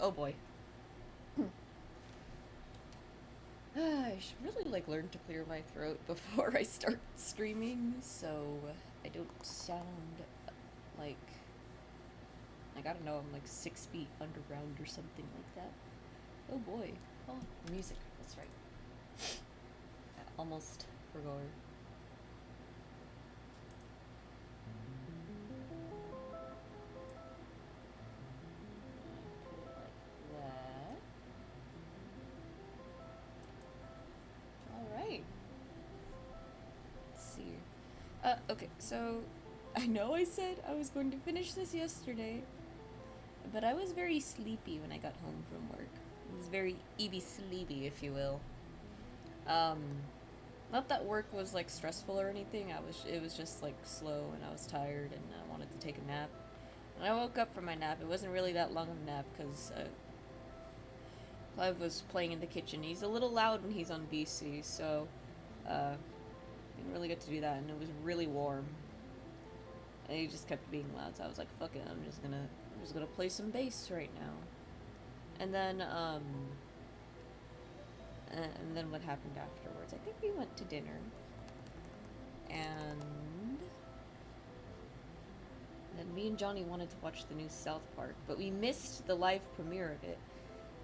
Oh boy. I should really like learn to clear my throat before I start streaming, so I don't sound like I don't know, I'm like 6 feet underground or something like that. Oh boy. Oh, music. That's right. I almost forgot. Put it like that. All right. Let's see. Okay, so I know I said I was going to finish this yesterday, but I was very sleepy when I got home from work. It was very Evie sleepy, if you will. Um, Not that work was like stressful or anything. It was just like slow and I was tired and I wanted to take a nap. And I woke up from my nap. It wasn't really that long of a nap because Clive was playing in the kitchen. He's a little loud when he's on BC, so didn't really get to do that. And it was really warm, and he just kept being loud. So I was like, "Fuck it, I'm just gonna play some bass right now." And then what happened afterwards? I think we went to dinner, and then me and Johnny wanted to watch the new South Park, but we missed the live premiere of it.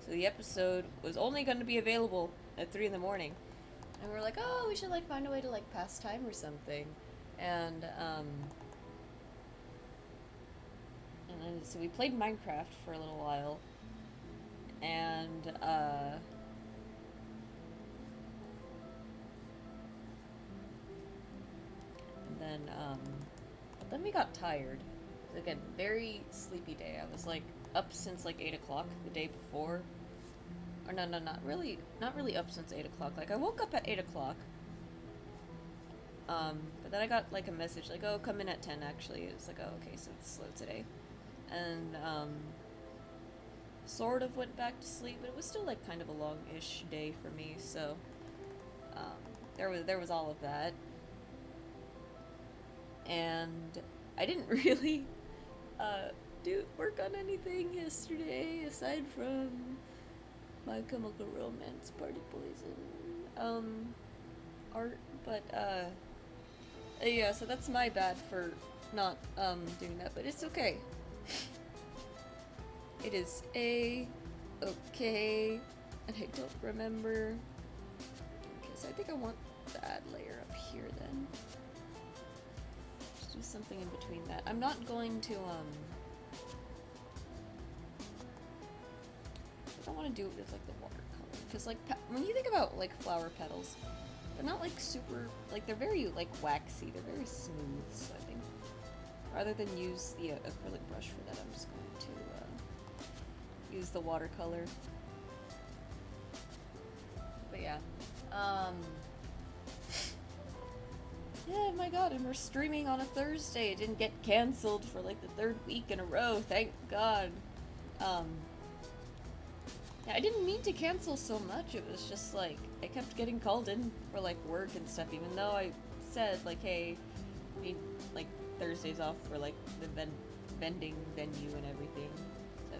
So the episode was only going to be available at 3 in the morning. And we were like, oh, we should like find a way to like pass time or something. And then so we played Minecraft for a little while. And then we got tired. Again, very sleepy day. I was like up since like 8 o'clock the day before. Or no, not really up since 8 o'clock. Like I woke up at 8 o'clock. But then I got like a message like, oh, come in at 10. Actually, it was like, oh, okay, so it's slow today, and sort of went back to sleep, but it was still like kind of a long-ish day for me. So there was all of that, and I didn't really do work on anything yesterday aside from My Chemical Romance Party Poison art, but yeah, so that's my bad for not doing that, but it's okay. It is okay, and I don't remember. Okay, so I think I want the add layer up here then. Just do something in between that. I'm not going to I don't want to do it with like the watercolor, because like when you think about like flower petals, they're not like super, like they're very like waxy, they're very smooth, so I think rather than use the acrylic brush for that, I'm just going to use the watercolor. But yeah. Yeah, my god, and we're streaming on a Thursday. It didn't get cancelled for like the 3rd week in a row, thank god. Yeah, I didn't mean to cancel so much. It was just like I kept getting called in for like work and stuff, even though I said like, hey, I need like Thursdays off for like the vending venue and everything. So,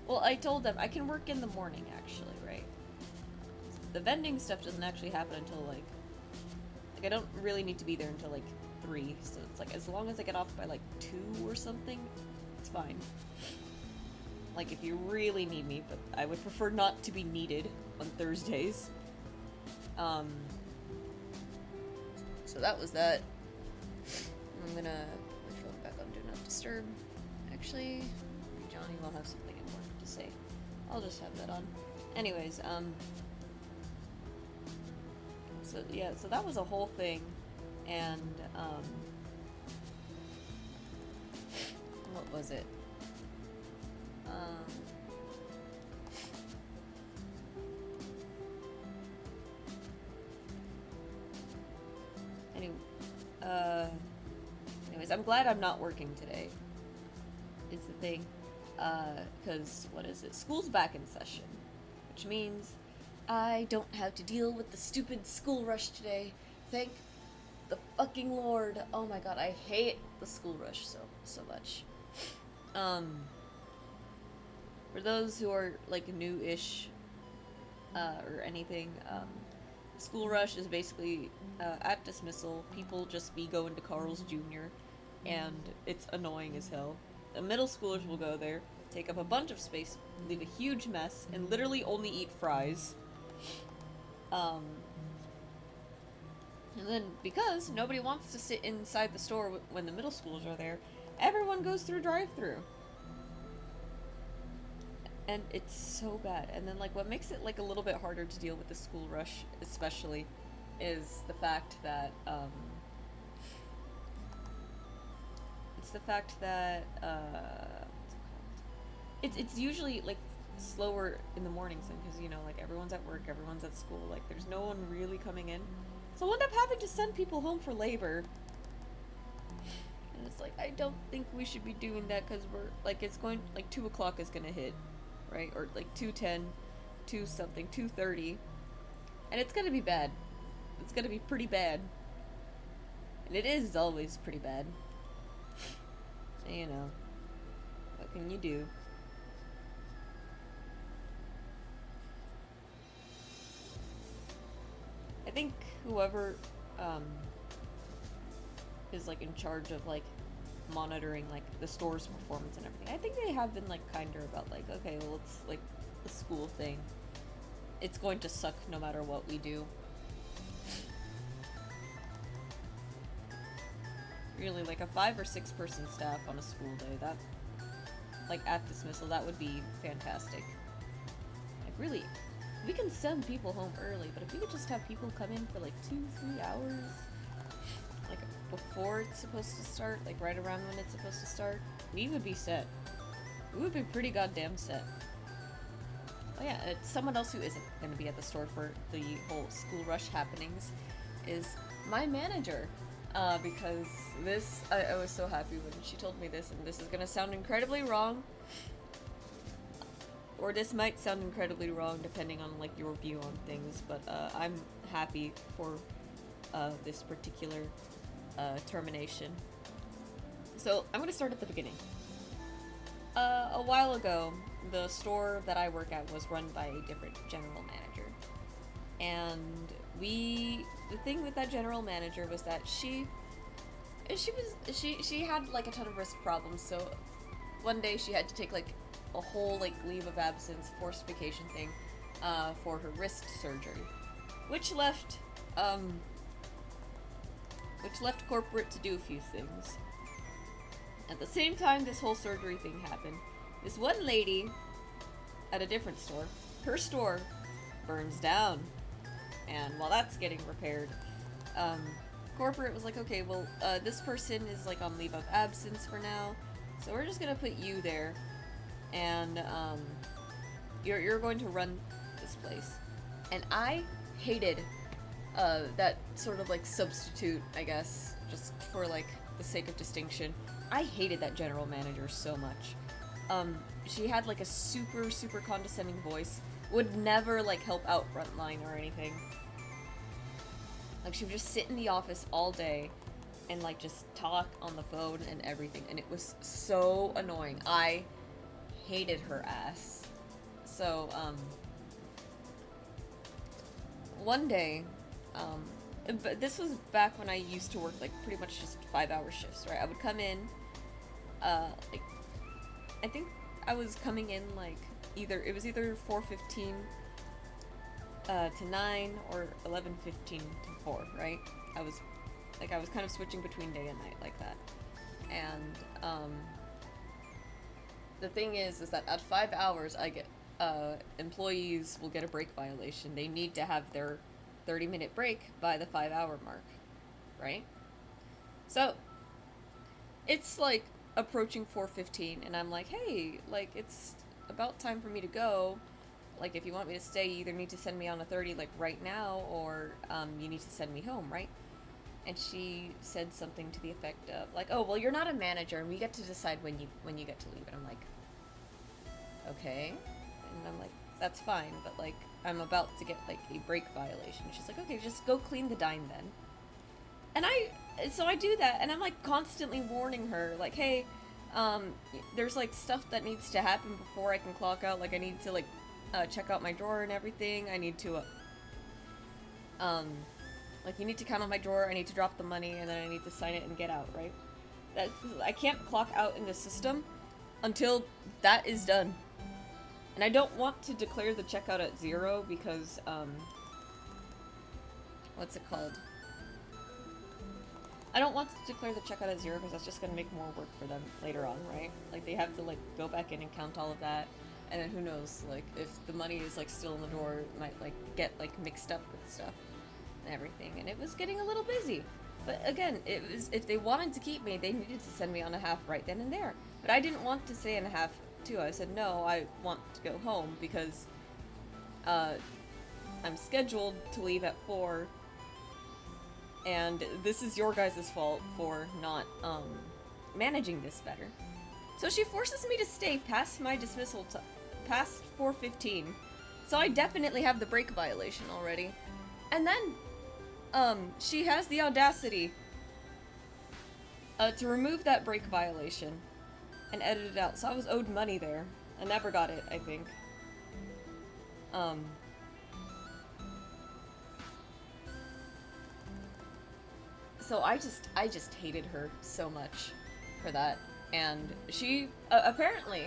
well, I told them I can work in the morning actually, right? The vending stuff doesn't actually happen until like I don't really need to be there until like 3, so it's like as long as I get off by like 2 or something, it's fine. Like if you really need me, but I would prefer not to be needed on Thursdays. So that was that. I'm gonna put my phone back on Do Not Disturb. Actually, Johnny will have something important to say. I'll just have that on. Anyways, so yeah, so that was a whole thing, and what was it? Anyway, anyways, I'm glad I'm not working today. Is the thing, because what is it? School's back in session, which means I don't have to deal with the stupid school rush today. Thank the fucking Lord. Oh my god, I hate the school rush so much. For those who are like new-ish or anything, school rush is basically at dismissal. People just be going to Carl's Jr. and it's annoying as hell. The middle schoolers will go there, take up a bunch of space, leave a huge mess, and literally only eat fries. And then, because nobody wants to sit inside the store when the middle schoolers are there, everyone goes through drive-thru. And it's so bad. And then, like, what makes it, like, a little bit harder to deal with the school rush, especially, is the fact that, it's the fact that, what's it called? It's usually, like, slower in the mornings, because, you know, like, everyone's at work, everyone's at school, like, there's no one really coming in. So I'll end up having to send people home for labor. And it's like, I don't think we should be doing that, because we're, like, it's going, like, 2 o'clock is gonna hit, right? Or, like, 2:10, 2 something, 2:30. And it's gonna be bad. It's gonna be pretty bad. And it is always pretty bad. So, you know, what can you do? I think whoever is like in charge of like monitoring like the store's performance and everything, I think they have been like kinder about like, okay, well, it's like a school thing. It's going to suck no matter what we do. Really, like a 5 or 6 person staff on a school day, that, like at dismissal, that would be fantastic. Like really, we can send people home early, but if we could just have people come in for like 2-3 hours, like before it's supposed to start, like right around when it's supposed to start, we would be set. We would be pretty goddamn set. Oh yeah, someone else who isn't going to be at the store for the whole school rush happenings is my manager. Because this, I was so happy when she told me this, and this is going to sound incredibly wrong. Or this might sound incredibly wrong depending on like your view on things, but I'm happy for this particular termination. So I'm going to start at the beginning. A while ago, the store that I work at was run by a different general manager. And the thing with that general manager was that she had like a ton of wrist problems, so one day she had to take like a whole like leave of absence, forced vacation thing, for her wrist surgery, which left corporate to do a few things. At the same time this whole surgery thing happened, this one lady at a different store, her store burns down. And while that's getting repaired, corporate was like, okay, well, this person is like on leave of absence for now, so we're just gonna put you there, and you're going to run this place. And I hated that sort of like substitute, I guess, just for like the sake of distinction. I hated that general manager so much. She had like a super, super condescending voice, would never like help out frontline or anything. Like she would just sit in the office all day and like just talk on the phone and everything, and it was so annoying. I hated her ass. So one day, but this was back when I used to work like pretty much just 5-hour shifts, right? I would come in, like I think I was coming in like either 4:15 to 9 or 11:15 to 4, right? I was kind of switching between day and night like that. And the thing is that at 5 hours I get employees will get a break violation. They need to have their 30-minute break by the 5-hour mark, right? So it's like approaching 4:15 and I'm like, hey, like it's about time for me to go. Like, if you want me to stay, you either need to send me on a 30, like, right now, or, you need to send me home, right? And she said something to the effect of, like, oh, well, you're not a manager, and we get to decide when you get to leave. And I'm like, okay. And I'm like, that's fine, but, like, I'm about to get, like, a break violation. She's like, okay, just go clean the dime then. And so I do that, and I'm, like, constantly warning her, like, hey, there's like stuff that needs to happen before I can clock out. Like I need to like check out my drawer and everything. I need to um like you need to count on my drawer. I need to drop the money and then I need to sign it and get out. Right? That I can't clock out in the system until that is done. And I don't want to declare the checkout at 0 because what's it called? I don't want to declare the checkout at 0 because that's just going to make more work for them later on, right? Like, they have to, like, go back in and count all of that, and then who knows, like, if the money is, like, still in the drawer, it might, like, get, like, mixed up with stuff and everything, and it was getting a little busy. But again, it was, if they wanted to keep me, they needed to send me on a half right then and there. But I didn't want to stay in a half, too. I said, no, I want to go home because, I'm scheduled to leave at 4, and this is your guys' fault for not, managing this better. So she forces me to stay past my dismissal past 4:15. So I definitely have the break violation already. And then, she has the audacity, to remove that break violation and edit it out. So I was owed money there. I never got it, I think. So I just hated her so much for that. And she, apparently,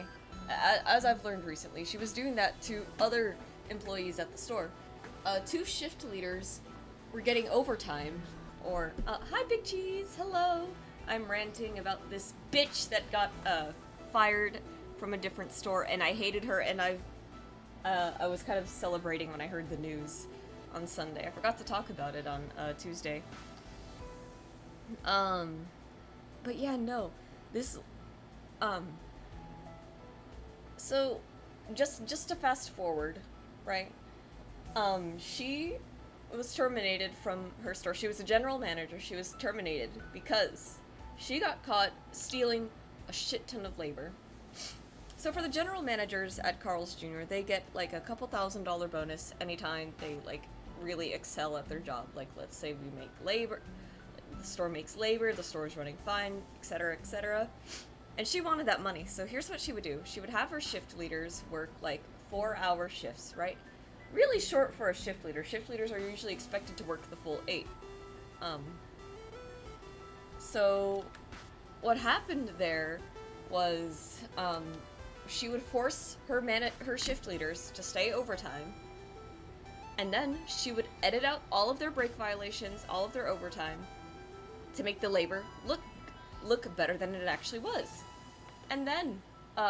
as I've learned recently, she was doing that to other employees at the store. 2 shift leaders were getting overtime, or, hi Big Cheese, hello! I'm ranting about this bitch that got, fired from a different store, and I hated her, and I was kind of celebrating when I heard the news on Sunday. I forgot to talk about it on, Tuesday. But yeah, no. This, so, just to fast forward, right? She was terminated from her store. She was a general manager. She was terminated because she got caught stealing a shit ton of labor. So for the general managers at Carl's Jr., they get, like, a couple $1,000 bonus anytime they, like, really excel at their job. Like, let's say we make labor, the store makes labor, the store is running fine, etc., etc. And she wanted that money, so here's what she would do. She would have her shift leaders work, like, 4-hour shifts, right? Really short for a shift leader. Shift leaders are usually expected to work the full 8. So what happened there was, she would force her shift leaders to stay overtime, and then she would edit out all of their break violations, all of their overtime, to make the labor look better than it actually was. And then,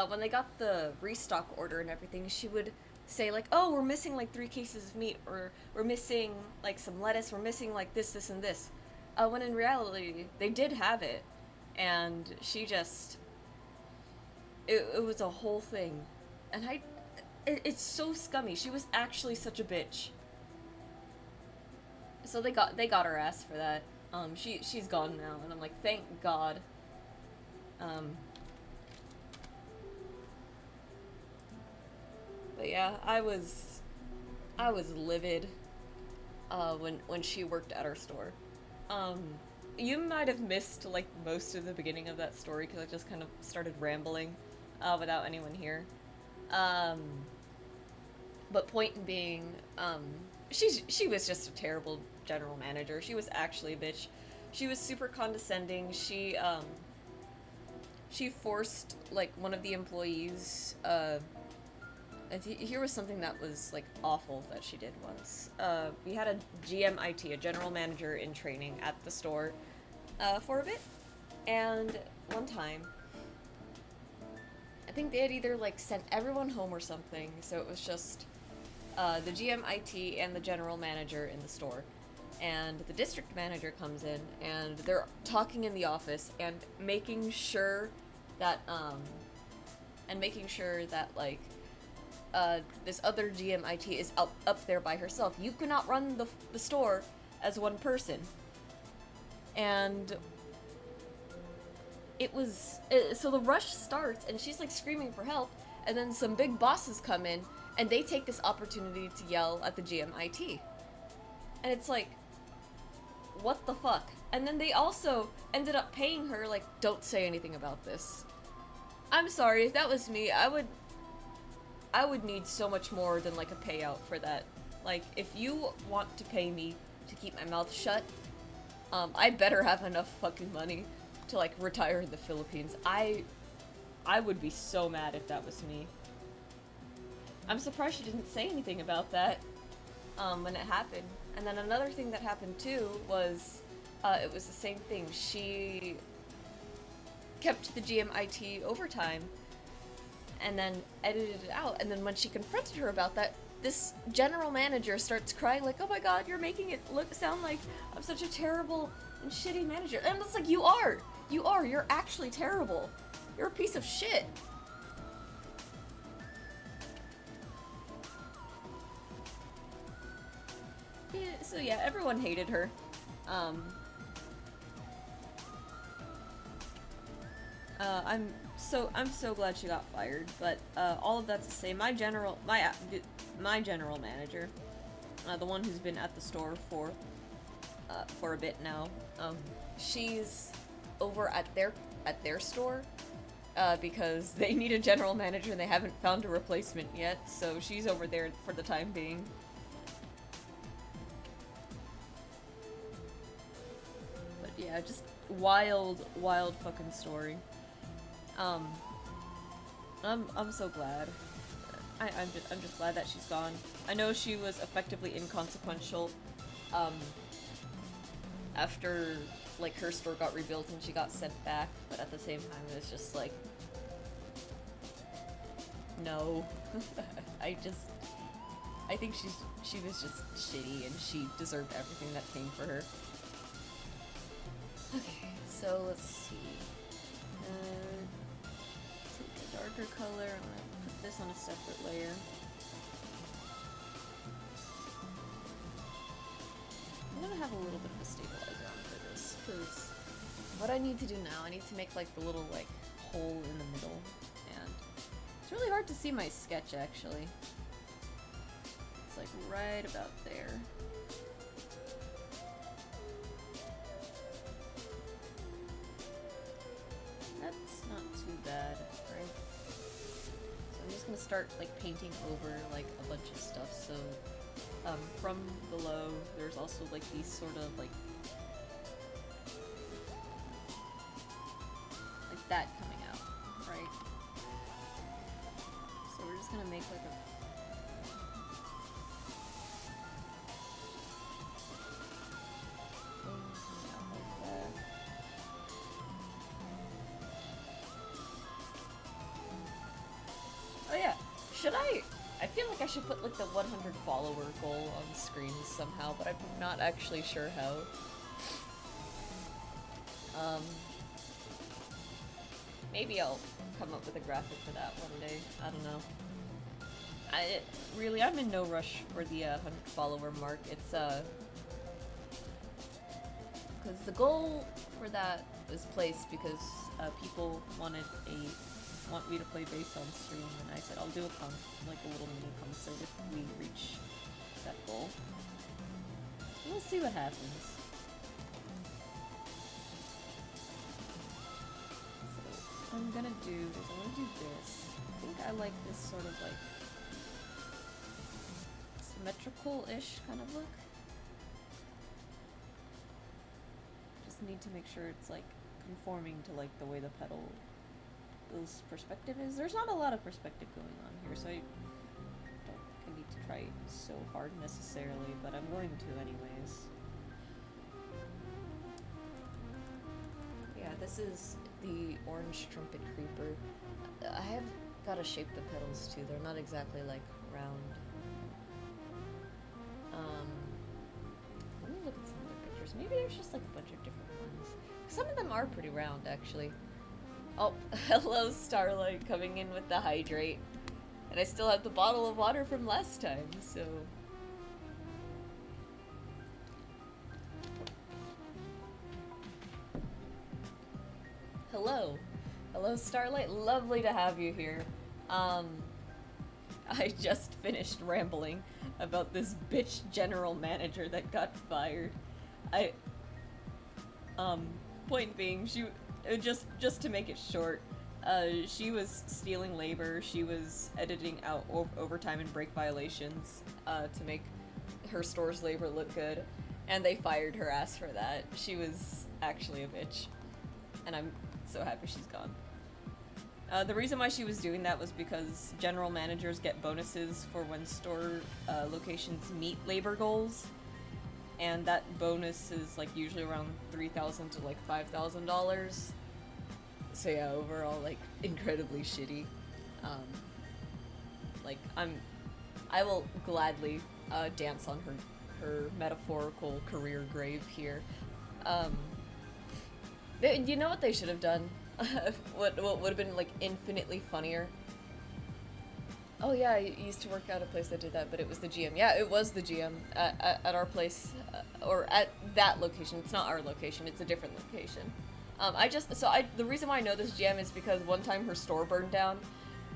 when they got the restock order and everything, she would say, like, oh, we're missing, like, 3 cases of meat, or we're missing, like, some lettuce, we're missing, like, this, and this. When in reality, they did have it, and she just... It was a whole thing. And it's so scummy. She was actually such a bitch. So they got her ass for that. She's gone now, and I'm like, thank God. But yeah, I was livid, when she worked at our store. You might have missed, like, most of the beginning of that story, because I just kind of started rambling, without anyone here. But point being, she was just a terrible general manager. She was actually a bitch. She was super condescending. She forced, like, one of the employees, here was something that was, like, awful that she did once. We had a GMIT, a general manager in training at the store, for a bit, and one time, I think they had either, like, sent everyone home or something, so it was just, the GMIT and the general manager in the store. And the district manager comes in, and they're talking in the office, and making sure that, like, this other GMIT is up there by herself. You cannot run the store as one person. And so the rush starts, and she's, like, screaming for help, and then some big bosses come in, and they take this opportunity to yell at the GMIT. And it's like, what the fuck? And then they also ended up paying her, like, don't say anything about this. I'm sorry, if that was me, I would need so much more than like a payout for that. Like, if you want to pay me to keep my mouth shut, I better have enough fucking money to like retire in the Philippines. I would be so mad if that was me. I'm surprised she didn't say anything about that when it happened. And then another thing that happened too was it was the same thing. She kept the GMIT overtime and then edited it out. And then when she confronted her about that, this general manager starts crying like, "Oh my god, you're making it sound like I'm such a terrible and shitty manager." And it's like, you are. You're actually terrible. You're a piece of shit. Yeah, so yeah, everyone hated her. I'm so glad she got fired. But all of that to say, my general manager, the one who's been at the store for a bit now, she's over at their store because they need a general manager and they haven't found a replacement yet. So she's over there for the time being. But yeah, just wild fucking story. I'm so glad. I'm just glad that she's gone. I know she was effectively inconsequential, after, like, her store got rebuilt and she got sent back, but at the same time it was just like, no. I think she was just shitty and she deserved everything that came for her. Okay, so let's see. Take a darker color. I'm gonna put this on a separate layer. I'm gonna have a little bit of a stabilizer on for this, because what I need to do now, I need to make like the little like hole in the middle, and it's really hard to see my sketch actually. It's like right about there. That's not too bad, right? So I'm just gonna start like painting over like a bunch of stuff. So from below, there's also like these sort of like that coming out, right? So we're just gonna make like a thing coming out like that. Oh yeah, should I feel like I should put like the 100 follower goal on screen somehow, but I'm not actually sure how. Maybe I'll come up with a graphic for that one day. I don't know. I'm in no rush for the 100 follower mark. It's because the goal for that was placed because people want me to play bass on stream, and I said I'll do like a little mini concert if we reach that goal. We'll see what happens. So what I'm gonna do is I'm gonna do this. I think I like this sort of like symmetrical-ish kind of look. Just need to make sure it's like conforming to like the way the pedal's perspective is. There's not a lot of perspective going on here, so I don't think I need to try so hard necessarily, but I'm going to anyways. Yeah, this is the orange trumpet creeper. I have gotta shape the pedals too. They're not exactly like round. Let me look at some other pictures. Maybe there's just like a bunch of different ones. Some of them are pretty round actually. Oh, hello Starlight coming in with the hydrate. And I still have the bottle of water from last time, so... Hello. Hello Starlight, lovely to have you here. I just finished rambling about this bitch general manager that got fired. Point being, just to make it short, She was stealing labor. She was editing out overtime and break violations to make her store's labor look good, and they fired her ass for that. She was actually a bitch, and I'm so happy she's gone. The reason why she was doing that was because general managers get bonuses for when store locations meet labor goals, and that bonus is like usually around $3,000 to like $5,000. So yeah, overall like incredibly shitty. Um, like I will gladly dance on her metaphorical career grave here. You know what they should have done? what would have been like infinitely funnier? Oh yeah, I used to work at a place that did that, but it was the GM. Yeah, it was the GM at our place, or at that location. It's not our location, it's a different location. The reason why I know this GM is because one time her store burned down,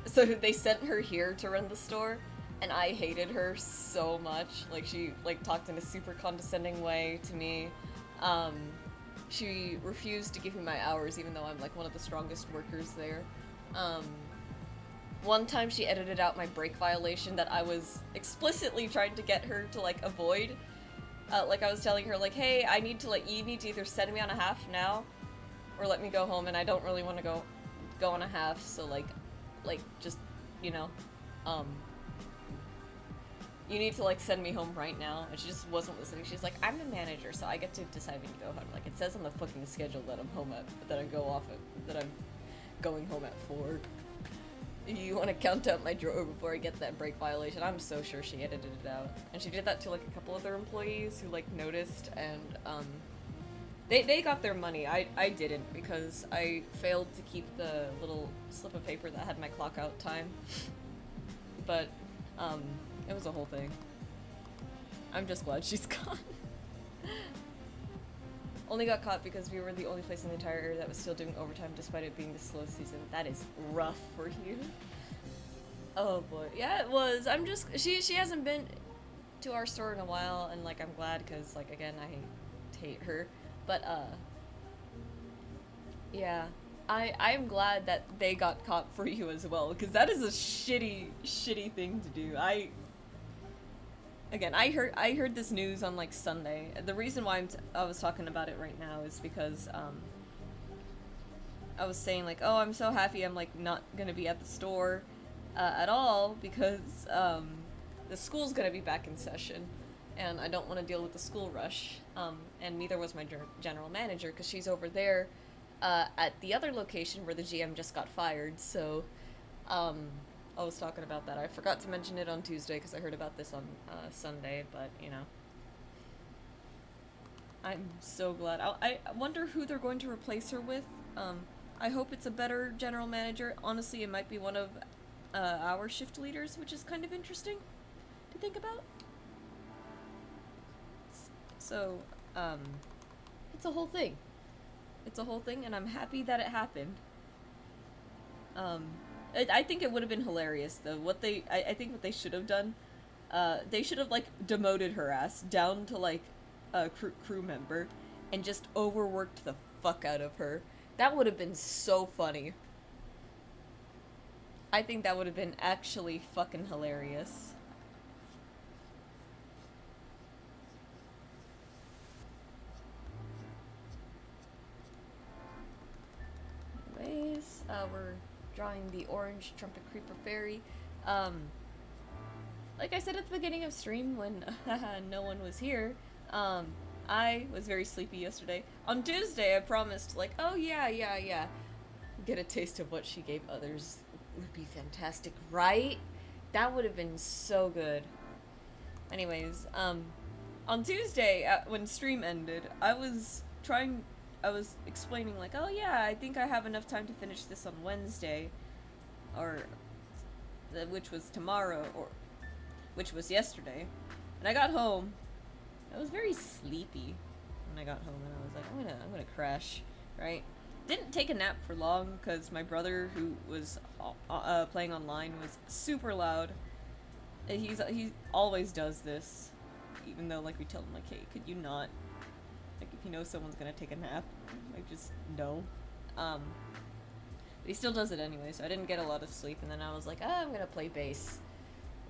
so they sent her here to run the store, and I hated her so much. Like, she, like, talked in a super condescending way to me. She refused to give me my hours, even though I'm, like, one of the strongest workers there. One time she edited out my break violation that I was explicitly trying to get her to, like, avoid. Like, I was telling her, like, hey, you need to either send me on a half now, or let me go home, and I don't really want to go on a half, so, like, just, you know, you need to, like, send me home right now. And she just wasn't listening. She's like, I'm the manager, so I get to decide when you go home. Like, it says on the fucking schedule that I'm going home at 4. You want to count out my drawer before I get that break violation? I'm so sure she edited it out. And she did that to, like, a couple other employees who, like, noticed, and, they got their money. I didn't, because I failed to keep the little slip of paper that had my clock out time. But, it was a whole thing. I'm just glad she's gone. Only got caught because we were the only place in the entire area that was still doing overtime despite it being the slow season. That is rough for you. Oh boy. Yeah, it was. She hasn't been to our store in a while, and, like, I'm glad, because, like, again, I hate her. But, yeah. I'm glad that they got caught for you as well, because that is a shitty thing to do. Again, I heard this news on, like, Sunday. The reason why I was talking about it right now is because, I was saying, like, oh, I'm so happy I'm, like, not gonna be at the store, at all, because, the school's gonna be back in session, and I don't want to deal with the school rush, and neither was my general manager, because she's over there, at the other location where the GM just got fired, so, I was talking about that. I forgot to mention it on Tuesday because I heard about this on Sunday, but, you know. I'm so glad. I wonder who they're going to replace her with. I hope it's a better general manager. Honestly, it might be one of our shift leaders, which is kind of interesting to think about. So, it's a whole thing. It's a whole thing, and I'm happy that it happened. I think it would have been hilarious, though. I think what they should have done, they should have, like, demoted her ass down to, like, a crew member and just overworked the fuck out of her. That would have been so funny. I think that would have been actually fucking hilarious. Anyways, we're drawing the orange trumpet creeper fairy. Like I said at the beginning of stream when no one was here, I was very sleepy yesterday. On Tuesday I promised, like, oh yeah, get a taste of what she gave others would be fantastic, right? That would have been so good. Anyways, on Tuesday, when stream ended, I was explaining, like, oh yeah, I think I have enough time to finish this on Wednesday, which was tomorrow, or which was yesterday. And I got home. I was very sleepy when I got home, and I was like, I'm gonna crash, right? Didn't take a nap for long because my brother, who was playing online, was super loud. He always does this, even though, like, we tell him, like, hey, could you not? Like, if you know someone's gonna take a nap, like, just no. But he still does it anyway, so I didn't get a lot of sleep, and then I was like, I'm gonna play bass.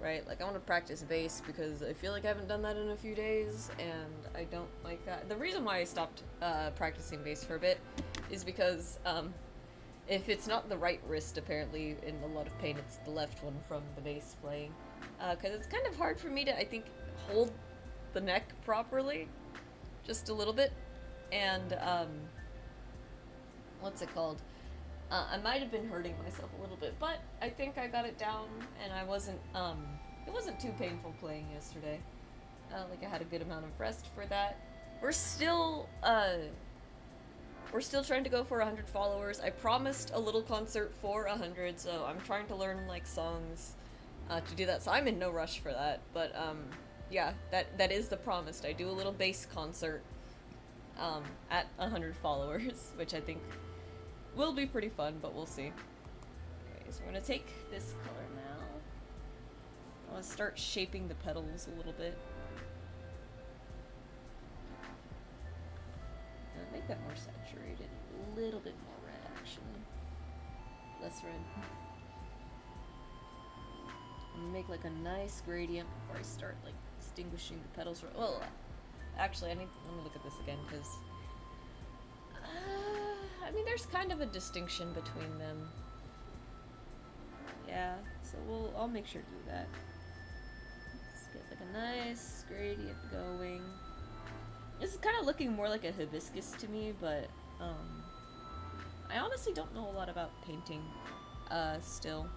Right? Like, I want to practice bass because I feel like I haven't done that in a few days, and I don't like that. The reason why I stopped practicing bass for a bit is because if it's not the right wrist, apparently, in a lot of pain, it's the left one from the bass playing. Because it's kind of hard for me to, I think, hold the neck properly, just a little bit, and, what's it called? I might have been hurting myself a little bit, but I think I got it down, and I wasn't, it wasn't too painful playing yesterday. Like, I had a good amount of rest for that. We're still trying to go for 100 followers. I promised a little concert for 100, so I'm trying to learn, like, songs, to do that, so I'm in no rush for that, but, yeah, that is the promise. I do a little bass concert, at 100 followers, which I think will be pretty fun, but we'll see. Okay, so I'm gonna take this color now. I want to start shaping the petals a little bit. Make that more saturated, a little bit more red, actually. Less red. I'm gonna make like a nice gradient before I start like distinguishing the petals. Well, actually, let me look at this again, because I mean, there's kind of a distinction between them. Yeah, so I'll make sure to do that. Let's get like a nice gradient going. This is kind of looking more like a hibiscus to me, but I honestly don't know a lot about painting still.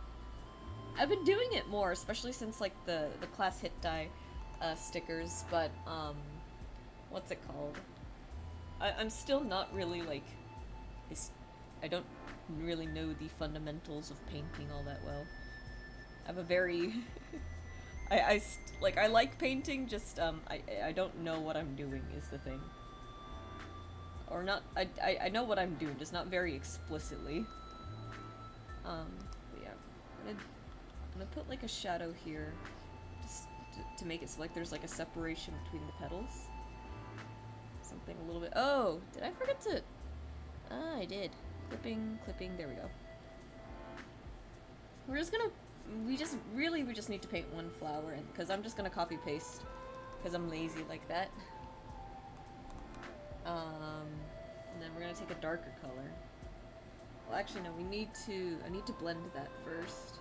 I've been doing it more, especially since like the class hit die stickers, but what's it called? I'm still not really like I don't really know the fundamentals of painting all that well. I have a very I like painting, just I don't know what I'm doing is the thing. Or not, I know what I'm doing, just not very explicitly. But yeah, I'm gonna put like a shadow here, just to make it so like there's like a separation between the petals. Something a little bit. Oh, did I forget to? Ah, I did. Clipping. There we go. We're just gonna. We just need to paint one flower, and because I'm just gonna copy paste, because I'm lazy like that. And then we're gonna take a darker color. Well, actually, no. I need to blend that first.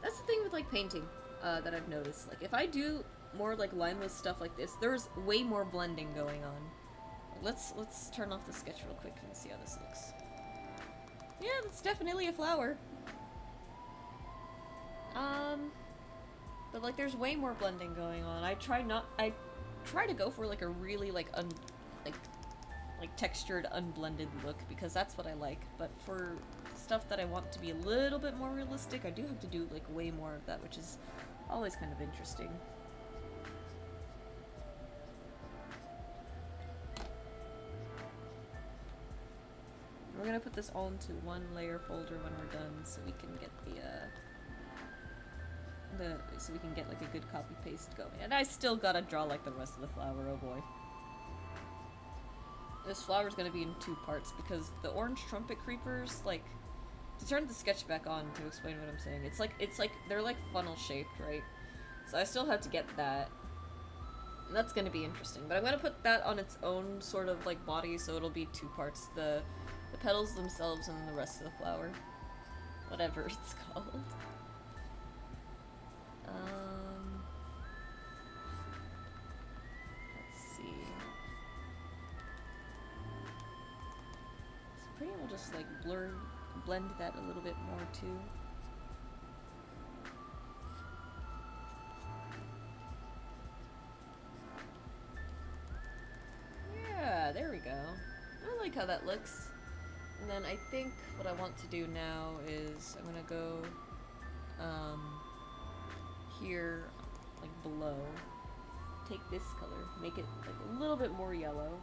That's the thing with like painting that I've noticed. Like if I do more like lineless stuff like this, there's way more blending going on. Let's turn off the sketch real quick and see how this looks. Yeah, that's definitely a flower. But like there's way more blending going on. I try to go for like a really like textured unblended look, because that's what I like. But for stuff that I want to be a little bit more realistic, I do have to do like way more of that, which is always kind of interesting. We're gonna put this all into one layer folder when we're done, so we can get so we can get like a good copy paste going. And I still gotta draw like the rest of the flower. Oh boy. This flower's gonna be in 2 parts, because the orange trumpet creepers, like, to turn the sketch back on to explain what I'm saying, it's like they're like funnel shaped, right? So I still have to get that. And that's gonna be interesting. But I'm gonna put that on its own sort of like body, so it'll be 2 parts. The petals themselves and the rest of the flower. Whatever it's called. Let's see. So pretty we'll just like blend that a little bit more too. Yeah, there we go. I like how that looks. And then I think what I want to do now is I'm gonna go here, like below, take this color, make it like a little bit more yellow,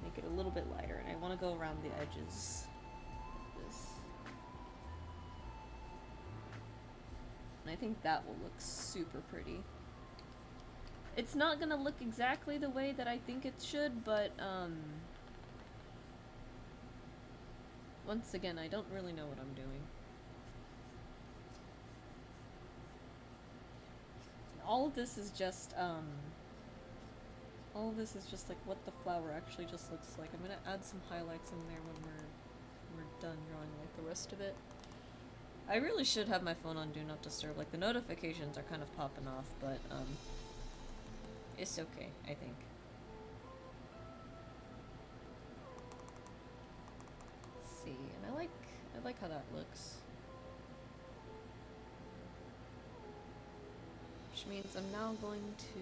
make it a little bit lighter, and I want to go around the edges like this. And I think that will look super pretty. It's not gonna look exactly the way that I think it should, but Once again, I don't really know what I'm doing. All of this is just, all of this is just like what the flower actually just looks like. I'm gonna add some highlights in there when we're done drawing like the rest of it. I really should have my phone on Do Not Disturb. Like, the notifications are kind of popping off, but, it's okay, I think. Let's see, and I like how that looks. Which means I'm now going to,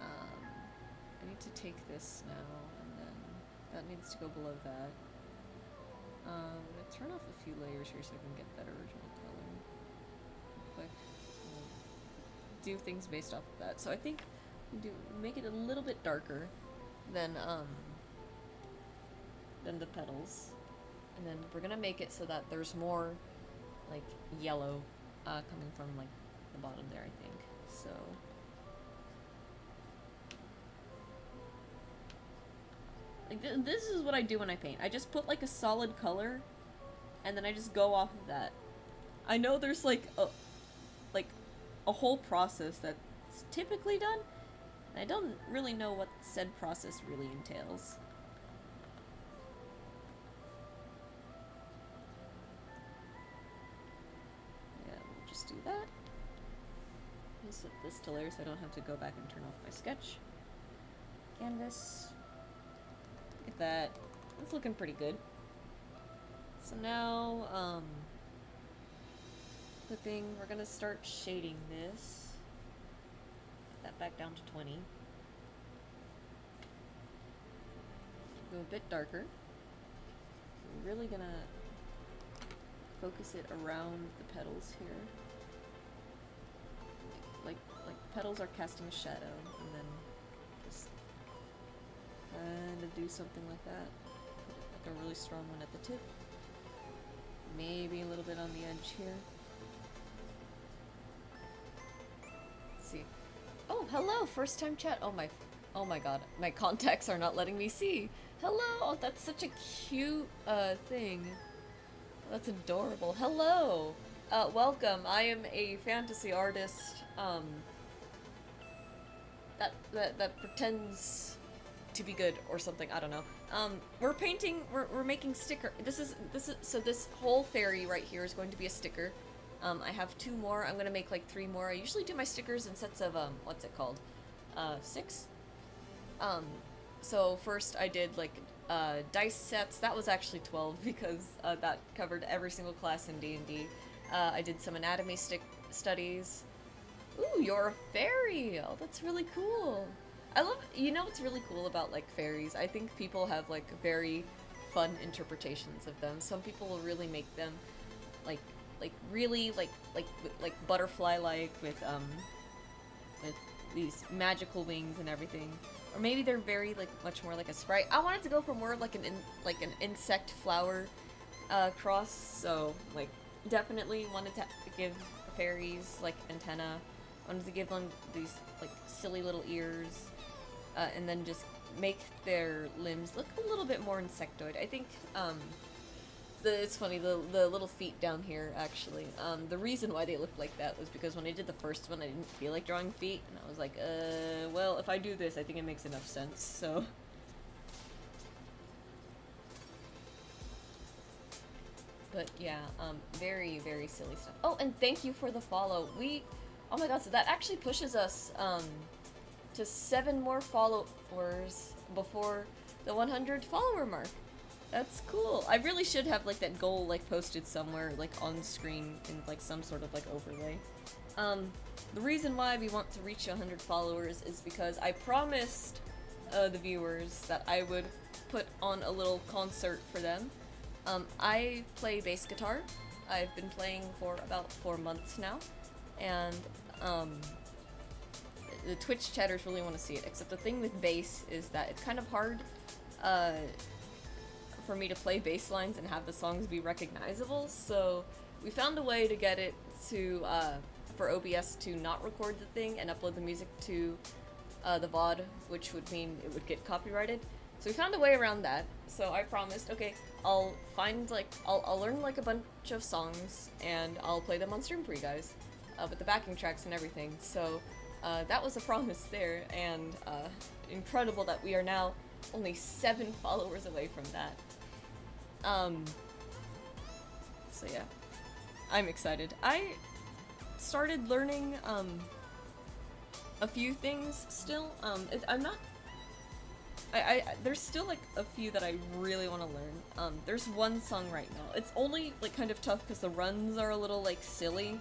I need to take this now, and then that needs to go below that. I'm gonna turn off a few layers here so I can get better original color. Real quick. Do things based off of that. So I think make it a little bit darker than the petals. And then we're gonna make it so that there's more like yellow coming from like the bottom there, I think. So like this is what I do when I paint. I just put like a solid color and then I just go off of that. I know there's like a whole process that's typically done, and I don't really know what said process really entails. Yeah, we'll just do that. I'll set this to layer so I don't have to go back and turn off my sketch canvas. Look at that. It's looking pretty good. So now, clipping, we're gonna start shading this. Put that back down to 20. Go a bit darker. We're really gonna focus it around the petals here. Like the petals are casting a shadow, and then just kind of do something like that. Put like a really strong one at the tip. Maybe a little bit on the edge here. Let's see. Oh, hello, first time chat. Oh my god, my contacts are not letting me see. Hello, oh, that's such a cute thing. That's adorable. Hello, welcome. I am a fantasy artist that pretends to be good or something. I don't know. We're painting. We're making sticker. So this whole fairy right here is going to be a sticker. I have 2 more. I'm gonna make like 3 more. I usually do my stickers in sets of what's it called? 6. So first I did like dice sets. That was actually 12 because that covered every single class in D&D. I did some anatomy studies. Ooh, you're a fairy! Oh, that's really cool. I love, you know what's really cool about like fairies? I think people have like very fun interpretations of them. Some people will really make them like really like butterfly-like with these magical wings and everything. Or maybe they're very like much more like a sprite. I wanted to go for more of like an insect flower cross, so like definitely wanted to give fairies like antenna. Wanted to give them these like silly little ears, and then just make their limbs look a little bit more insectoid. I think it's funny, the little feet down here actually. The reason why they looked like that was because when I did the first one, I didn't feel like drawing feet, and I was like, well, if I do this, I think it makes enough sense. So. But yeah, very, very silly stuff. Oh, and thank you for the follow. Oh my god, so that actually pushes us to 7 more followers before the 100 follower mark. That's cool. I really should have like that goal like posted somewhere like on screen in like some sort of like overlay. The reason why we want to reach 100 followers is because I promised the viewers that I would put on a little concert for them. I play bass guitar. I've been playing for about 4 months now, and the Twitch chatters really want to see it, except the thing with bass is that it's kind of hard for me to play bass lines and have the songs be recognizable, so we found a way to get it to, for OBS to not record the thing and upload the music to the VOD, which would mean it would get copyrighted. So we found a way around that, so I promised, okay, I'll find like I'll learn like a bunch of songs and I'll play them on stream for you guys, with the backing tracks and everything. So that was a promise there, and incredible that we are now only 7 followers away from that. So yeah, I'm excited. I started learning a few things still. I'm not. There's still like a few that I really want to learn. There's one song right now. It's only like kind of tough because the runs are a little like silly.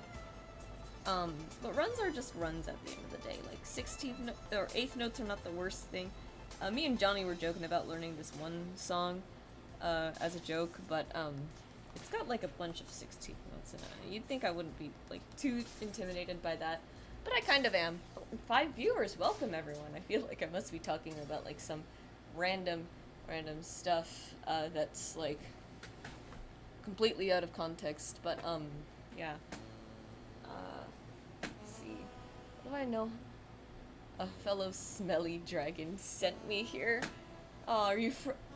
But runs are just runs at the end of the day. Like 16th or 8th notes are not the worst thing. Me and Johnny were joking about learning this one song as a joke, but it's got like a bunch of 16th notes in it. You'd think I wouldn't be like too intimidated by that, but I kind of am. 5 viewers, welcome everyone. I feel like I must be talking about like some random stuff that's like completely out of context, but yeah. Let's see. What do I know? A fellow smelly dragon sent me here. Oh, are you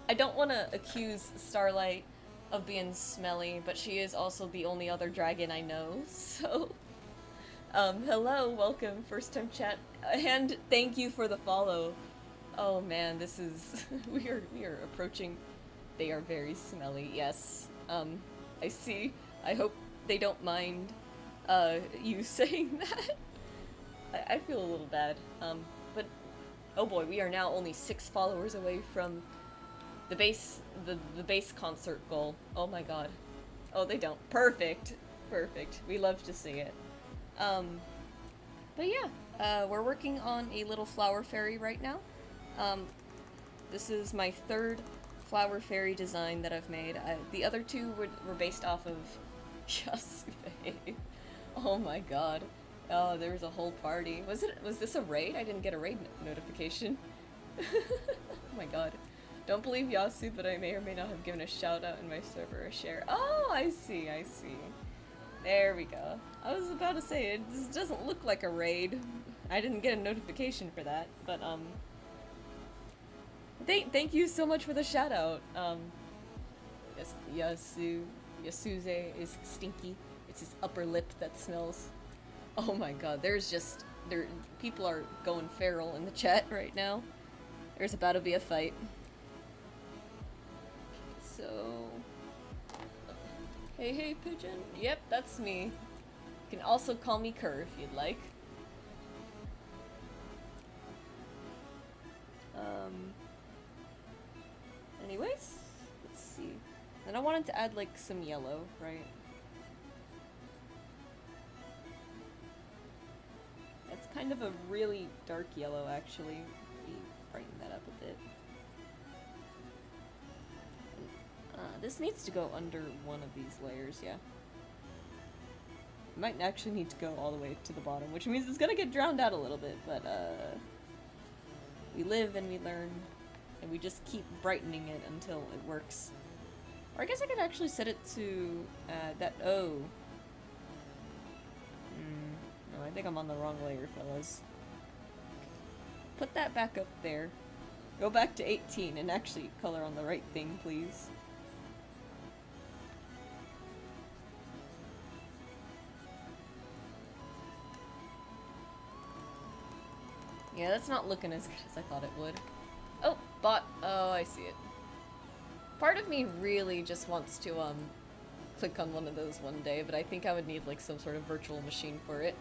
I don't want to accuse Starlight of being smelly, but she is also the only other dragon I know, so... hello, welcome, first time chat, and thank you for the follow. Oh man, this is... we are approaching... They are very smelly, yes. I see. I hope they don't mind, you saying that. I feel a little bad, but... Oh boy, we are now only 6 followers away from the base concert goal. Oh my god. Oh, they don't. Perfect. Perfect. We love to see it. But yeah, we're working on a little flower fairy right now. This is my 3rd flower fairy design that I've made. The other 2 were based off of Yasuke. Oh my god. Oh, there was a whole party. Was this a raid? I didn't get a raid notification. Oh my god. Don't believe Yasu, but I may or may not have given a shout out in my server or share. Oh, I see, I see. There we go. I was about to say, this doesn't look like a raid. I didn't get a notification for that, but, thank you so much for the shout out. Yes, Yasuze is stinky. It's his upper lip that smells. Oh my god, people are going feral in the chat right now. There's about to be a fight. So... Hey, pigeon. Yep, that's me. You can also call me Kerr if you'd like. Anyways, let's see. Then I wanted to add, like, some yellow, right? That's kind of a really dark yellow, actually. Maybe brighten that up a bit. This needs to go under one of these layers, yeah. It might actually need to go all the way to the bottom, which means it's gonna get drowned out a little bit, but, we live and we learn, and we just keep brightening it until it works. Or I guess I could actually set it to, no, I think I'm on the wrong layer, fellas. Put that back up there. Go back to 18 and actually color on the right thing, please. Yeah, that's not looking as good as I thought it would. Oh, bot. Oh, I see it. Part of me really just wants to, click on one of those one day, but I think I would need, like, some sort of virtual machine for it.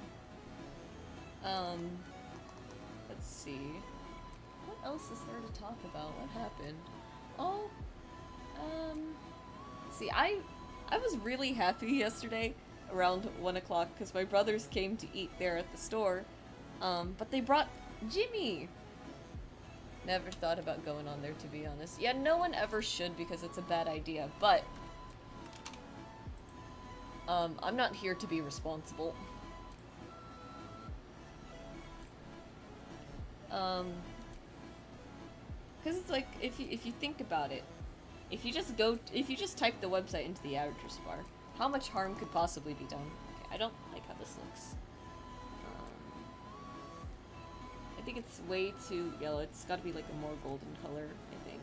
Let's see. What else is there to talk about? What happened? Oh, let's see, I was really happy yesterday around 1 o'clock because my brothers came to eat there at the store, but they brought Jimmy! Never thought about going on there, to be honest. Yeah, no one ever should because it's a bad idea, but I'm not here to be responsible. Because it's like, if you think about it, if you just type the website into the address bar, how much harm could possibly be done? Okay, I don't like how this looks. I think it's way too yellow. It's got to be like a more golden color, I think.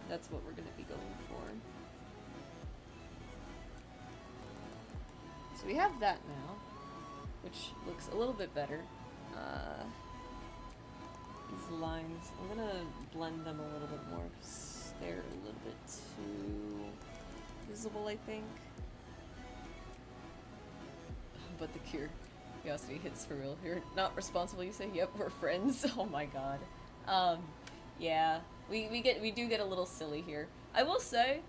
That's what we're gonna be going for. So we have that now, which looks a little bit better. These lines, I'm gonna blend them a little bit more because they're a little bit too visible, I think. But the curiosity hits for real. You're not responsible, you say? Yep, we're friends. Oh my god. Yeah, we do get a little silly here. I will say,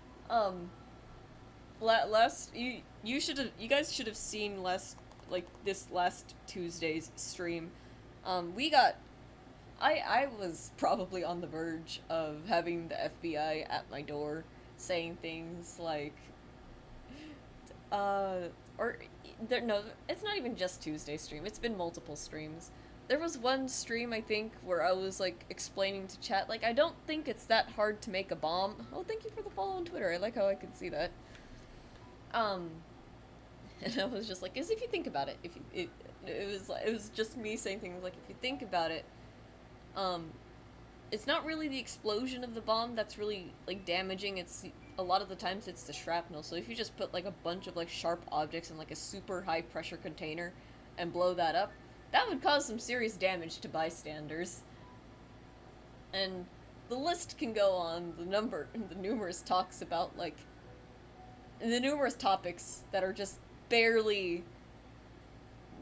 you guys should have seen this last Tuesday's stream. I was probably on the verge of having the FBI at my door saying things like, no, it's not even just Tuesday stream, it's been multiple streams. There was one stream, I think, where I was, like, explaining to chat, like, I don't think it's that hard to make a bomb. Oh, thank you for the follow on Twitter, I like how I can see that. And I was just like, as if you think about it, it was just me saying things like, if you think about it, it's not really the explosion of the bomb that's really, like, damaging, it's, a lot of the times it's the shrapnel, so if you just put, like, a bunch of, like, sharp objects in, like, a super high pressure container and blow that up, that would cause some serious damage to bystanders. And the list can go on, the numerous talks about, like, the numerous topics that are just barely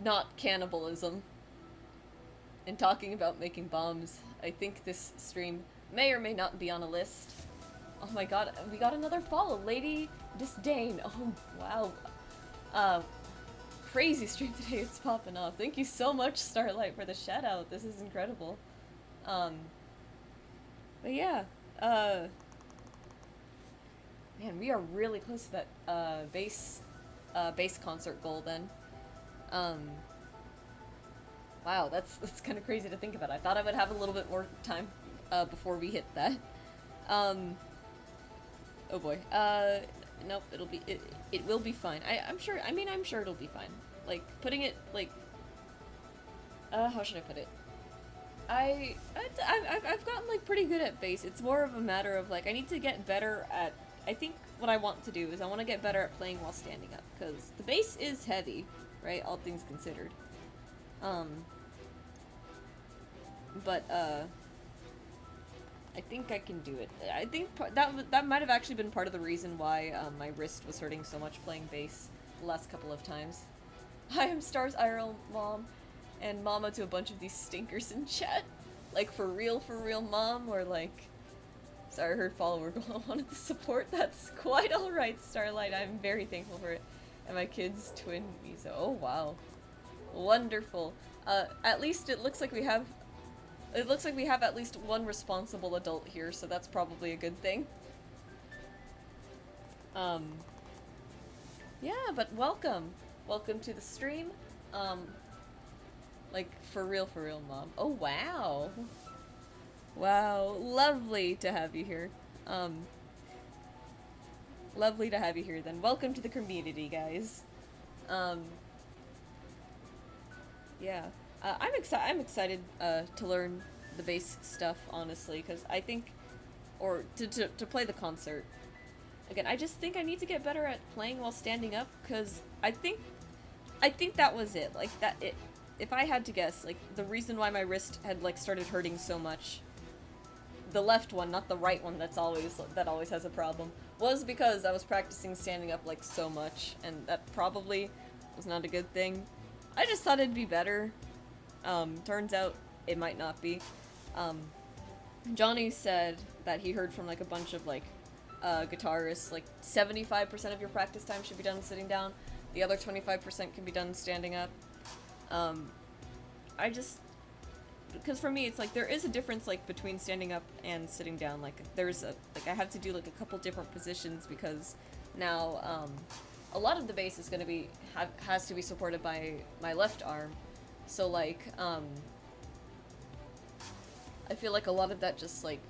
not cannibalism. And talking about making bombs, I think this stream may or may not be on a list. Oh my god, we got another follow, Lady Disdain. Oh, wow. Crazy stream today, it's popping off. Thank you so much, Starlight, for the shout out. This is incredible. But yeah, man, we are really close to that, bass concert goal then. Wow, that's kind of crazy to think about. I thought I would have a little bit more time, before we hit that. Oh boy. Nope, it will be fine. I'm sure it'll be fine. Like, putting it, like, how should I put it? I've gotten, like, pretty good at bass. It's more of a matter of, like, I need to get better at, I think what I want to do is I want to get better at playing while standing up, because the bass is heavy, right, all things considered. But, I think I can do it. I think that might have actually been part of the reason why my wrist was hurting so much playing bass the last couple of times. I am Stars IRL Mom, and mama to a bunch of these stinkers in chat. Like, for real, Mom, or like, sorry, her follower wanted to support. That's quite alright, Starlight. I'm very thankful for it. And my kid's twin Miso. Oh, wow. Wonderful. At least it looks like we have at least one responsible adult here, so that's probably a good thing. Yeah, but welcome. Welcome to the stream. Like, for real, Mom. Oh, wow. Wow, lovely to have you here. Lovely to have you here, then. Welcome to the community, guys. Yeah. I'm excited to learn the bass stuff, honestly, because I think, or to play the concert. Again, I just think I need to get better at playing while standing up, because I think that was it. Like, if I had to guess, like, the reason why my wrist had, like, started hurting so much, the left one, not the right one that always has a problem, was because I was practicing standing up, like, so much, and that probably was not a good thing. I just thought it'd be better. Turns out it might not be. Johnny said that he heard from, like, a bunch of, like, guitarists, like, 75% of your practice time should be done sitting down, the other 25% can be done standing up. Because for me, it's like, there is a difference, like, between standing up and sitting down. Like, I have to do, like, a couple different positions, because now, a lot of the bass is gonna be, has to be supported by my left arm. So, like, I feel like a lot of that just, like,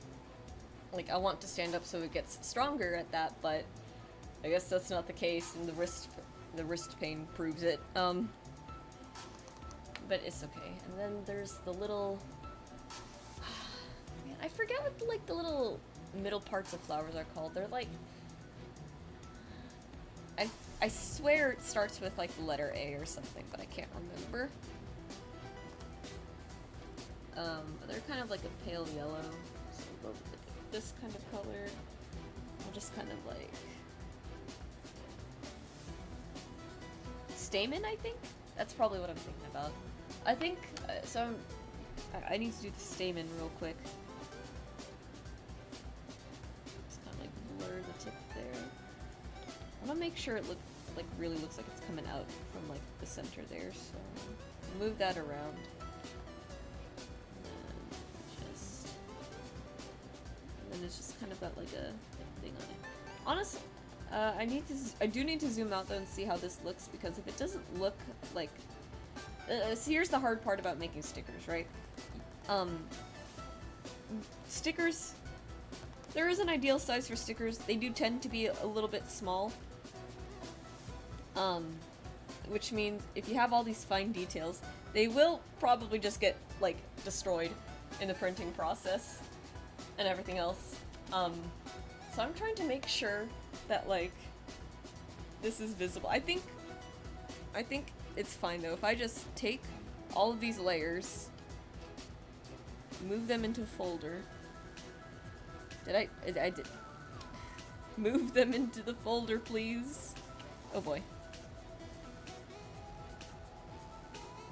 I want to stand up so it gets stronger at that, but I guess that's not the case, and the wrist pain proves it. But it's okay. And then there's the little, man, I forget what, like, the little middle parts of flowers are called. They're like, I swear it starts with like the letter A or something, but I can't remember. But they're kind of like a pale yellow. So we'll go with this kind of color. I'll just kind of like stamen, I think? That's probably what I'm thinking about. I think, so I need to do the stamen real quick. Just kind of like blur the tip there. I want to make sure it really looks like it's coming out from like the center there, so move that around. And then it's just kind of got like a thing on it. Honestly, I do need to zoom out though and see how this looks, because if it doesn't look like, so here's the hard part about making stickers, right? Stickers, there is an ideal size for stickers. They do tend to be a little bit small. Which means if you have all these fine details, they will probably just get, like, destroyed in the printing process and everything else. So I'm trying to make sure that, like, this is visible. I think it's fine though. If I just take all of these layers, move them into a folder. I did. Move them into the folder, please. Oh boy.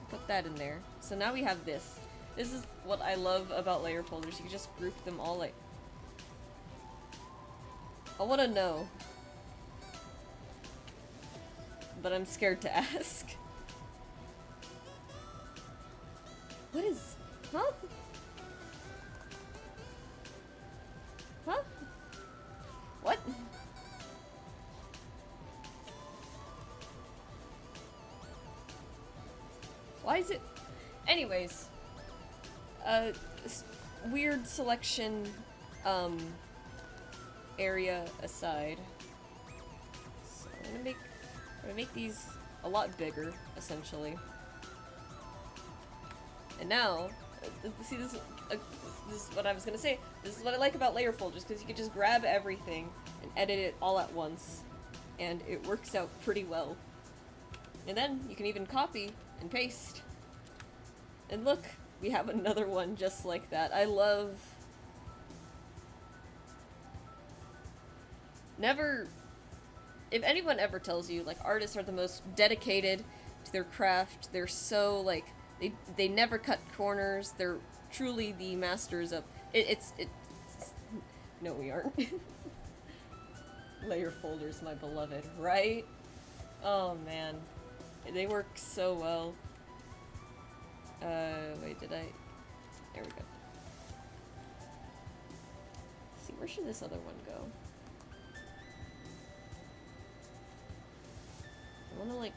Put that in there. So now we have this. This is what I love about layer folders. You can just group them all like... I want to know. But I'm scared to ask. What is... Huh? Huh? What? Why is it... Anyways. Weird selection, area aside. So I'm gonna make these a lot bigger, essentially. And now, see, this is what I was gonna say. This is what I like about layer folders, because you can just grab everything and edit it all at once, and it works out pretty well. And then you can even copy and paste. And look, we have another one just like that. I love... Never... If anyone ever tells you, like, artists are the most dedicated to their craft, they're so, like, they never cut corners, they're truly the masters of... It's no, we aren't. Layer folders, my beloved, right? Oh, man. They work so well. Wait, did I... There we go. Let's see, where should this other one go? I wanna, like...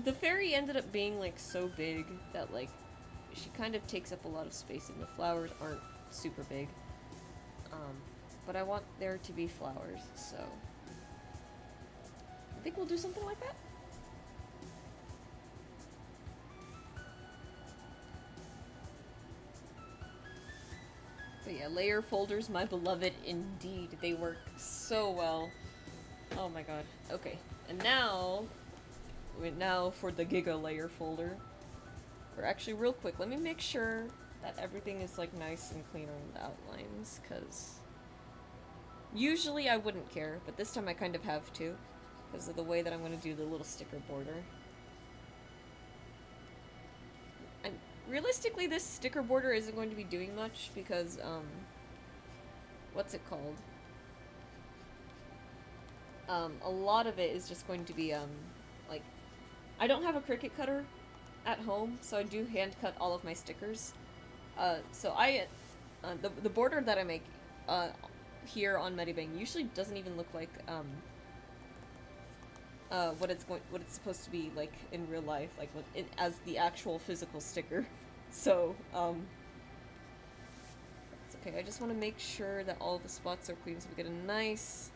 The fairy ended up being, like, so big that, like, she kind of takes up a lot of space, and the flowers aren't super big. But I want there to be flowers, so... I think we'll do something like that. But yeah, layer folders, my beloved indeed. They work so well. Oh my god. Okay, and now for the Giga layer folder. Or actually, real quick, let me make sure that everything is like nice and clean on the outlines, because usually I wouldn't care, but this time I kind of have to, because of the way that I'm going to do the little sticker border. And realistically, this sticker border isn't going to be doing much, because, what's it called? A lot of it is just going to be, like, I don't have a Cricut cutter at home, so I do hand cut all of my stickers. So the border that I make, here on Medibang usually doesn't even look like, what it's supposed to be like in real life, like as the actual physical sticker. So, it's okay. I just want to make sure that all the spots are clean, so we get a nice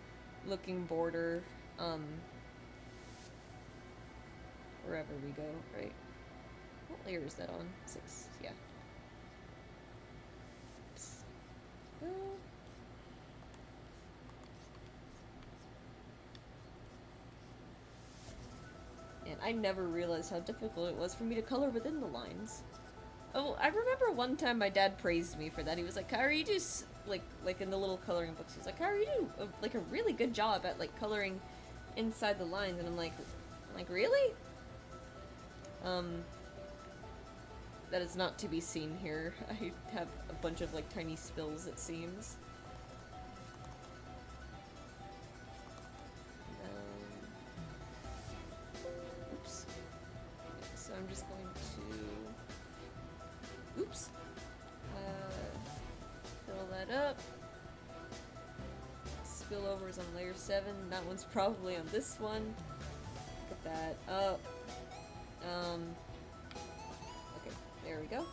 looking border, wherever we go, right? What layer is that on? 6, yeah. Oops. I never realized how difficult it was for me to color within the lines. Oh, I remember one time my dad praised me for that. He was like, Kyra, you do, like in the little coloring books, he's like, Kyra, you do, like, a really good job at, like, coloring inside the lines, and I'm like, really? That is not to be seen here. I have a bunch of, like, tiny spills, it seems. Oops. So I'm just going to... Oops. Fill that up. Spillovers on layer 7. That one's probably on this one. Look at that. Oh. Okay, there we go.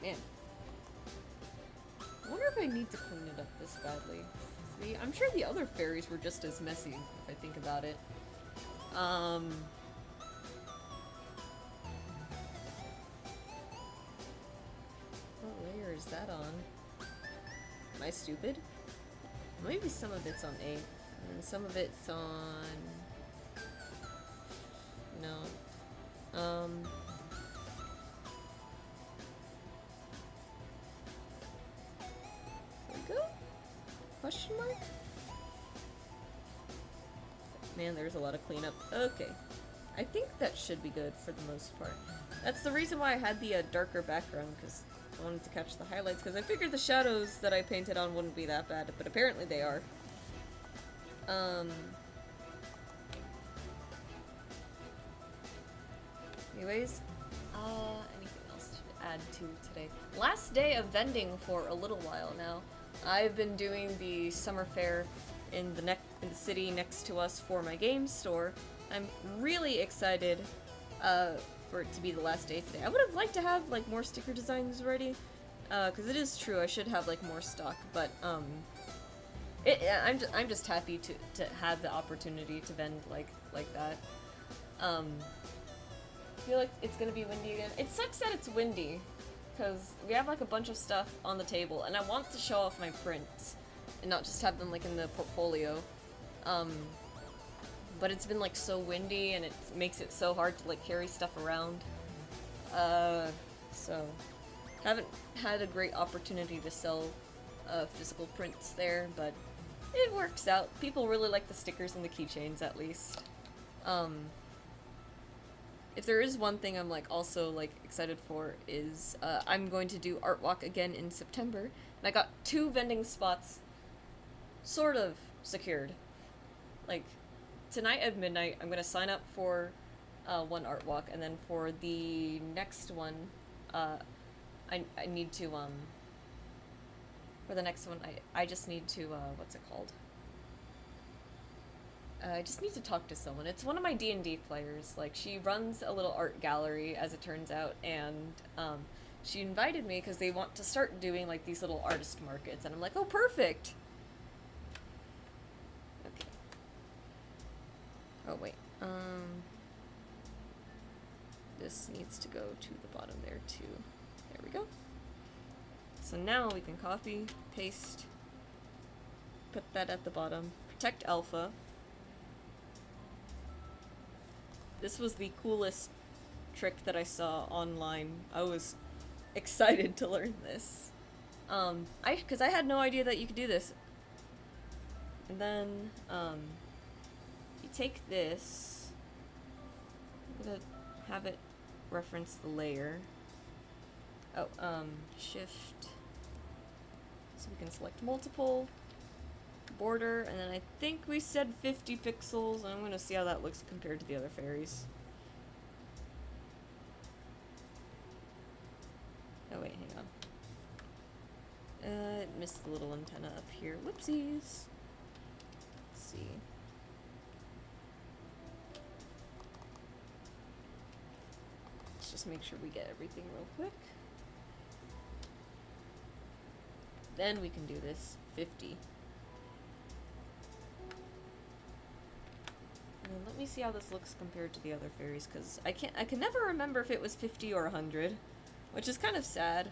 Man. I wonder if I need to clean it up this badly. See, I'm sure the other fairies were just as messy, if I think about it. What layer is that on? Am I stupid? Maybe some of it's on 8, and some of it's on... No. There we go? Question mark? Man, there's a lot of cleanup. Okay. I think that should be good for the most part. That's the reason why I had the darker background, because I wanted to catch the highlights, because I figured the shadows that I painted on wouldn't be that bad, but apparently they are. Anyways, anything else to add to today? Last day of vending for a little while now. I've been doing the summer fair in the city next to us for my game store. I'm really excited for it to be the last day today. I would have liked to have like more sticker designs ready, because it is true I should have like more stock, but I'm just happy to have the opportunity to vend like that. I feel like it's gonna be windy again. It sucks that it's windy, because we have like a bunch of stuff on the table, and I want to show off my prints and not just have them like in the portfolio. But it's been like so windy, and it makes it so hard to like carry stuff around. So haven't had a great opportunity to sell physical prints there, but it works out. People really like the stickers and the keychains, at least. If there is one thing I'm like also like excited for is I'm going to do Art Walk again in September, and I got 2 vending spots sort of secured. Like tonight at midnight, I'm gonna sign up for one Art Walk, and then for the next one, I need to for the next one I just need to what's it called? I just need to talk to someone. It's one of my D&D players. Like, she runs a little art gallery, as it turns out, and she invited me because they want to start doing like these little artist markets, and I'm like, oh, perfect. Okay. Oh wait. This needs to go to the bottom there too. There we go. So now we can copy, paste, put that at the bottom. Protect alpha. This was the coolest trick that I saw online. I was excited to learn this. Because I had no idea that you could do this. And then, you take this, I'm gonna have it reference the layer. Oh, shift, so we can select multiple, border, and then I think we said 50 pixels, and I'm gonna see how that looks compared to the other fairies. Oh wait, hang on. It missed the little antenna up here. Whoopsies. Let's see. Let's just make sure we get everything real quick. Then we can do this. 50. And let me see how this looks compared to the other fairies, because I can never remember if it was 50 or 100, which is kind of sad.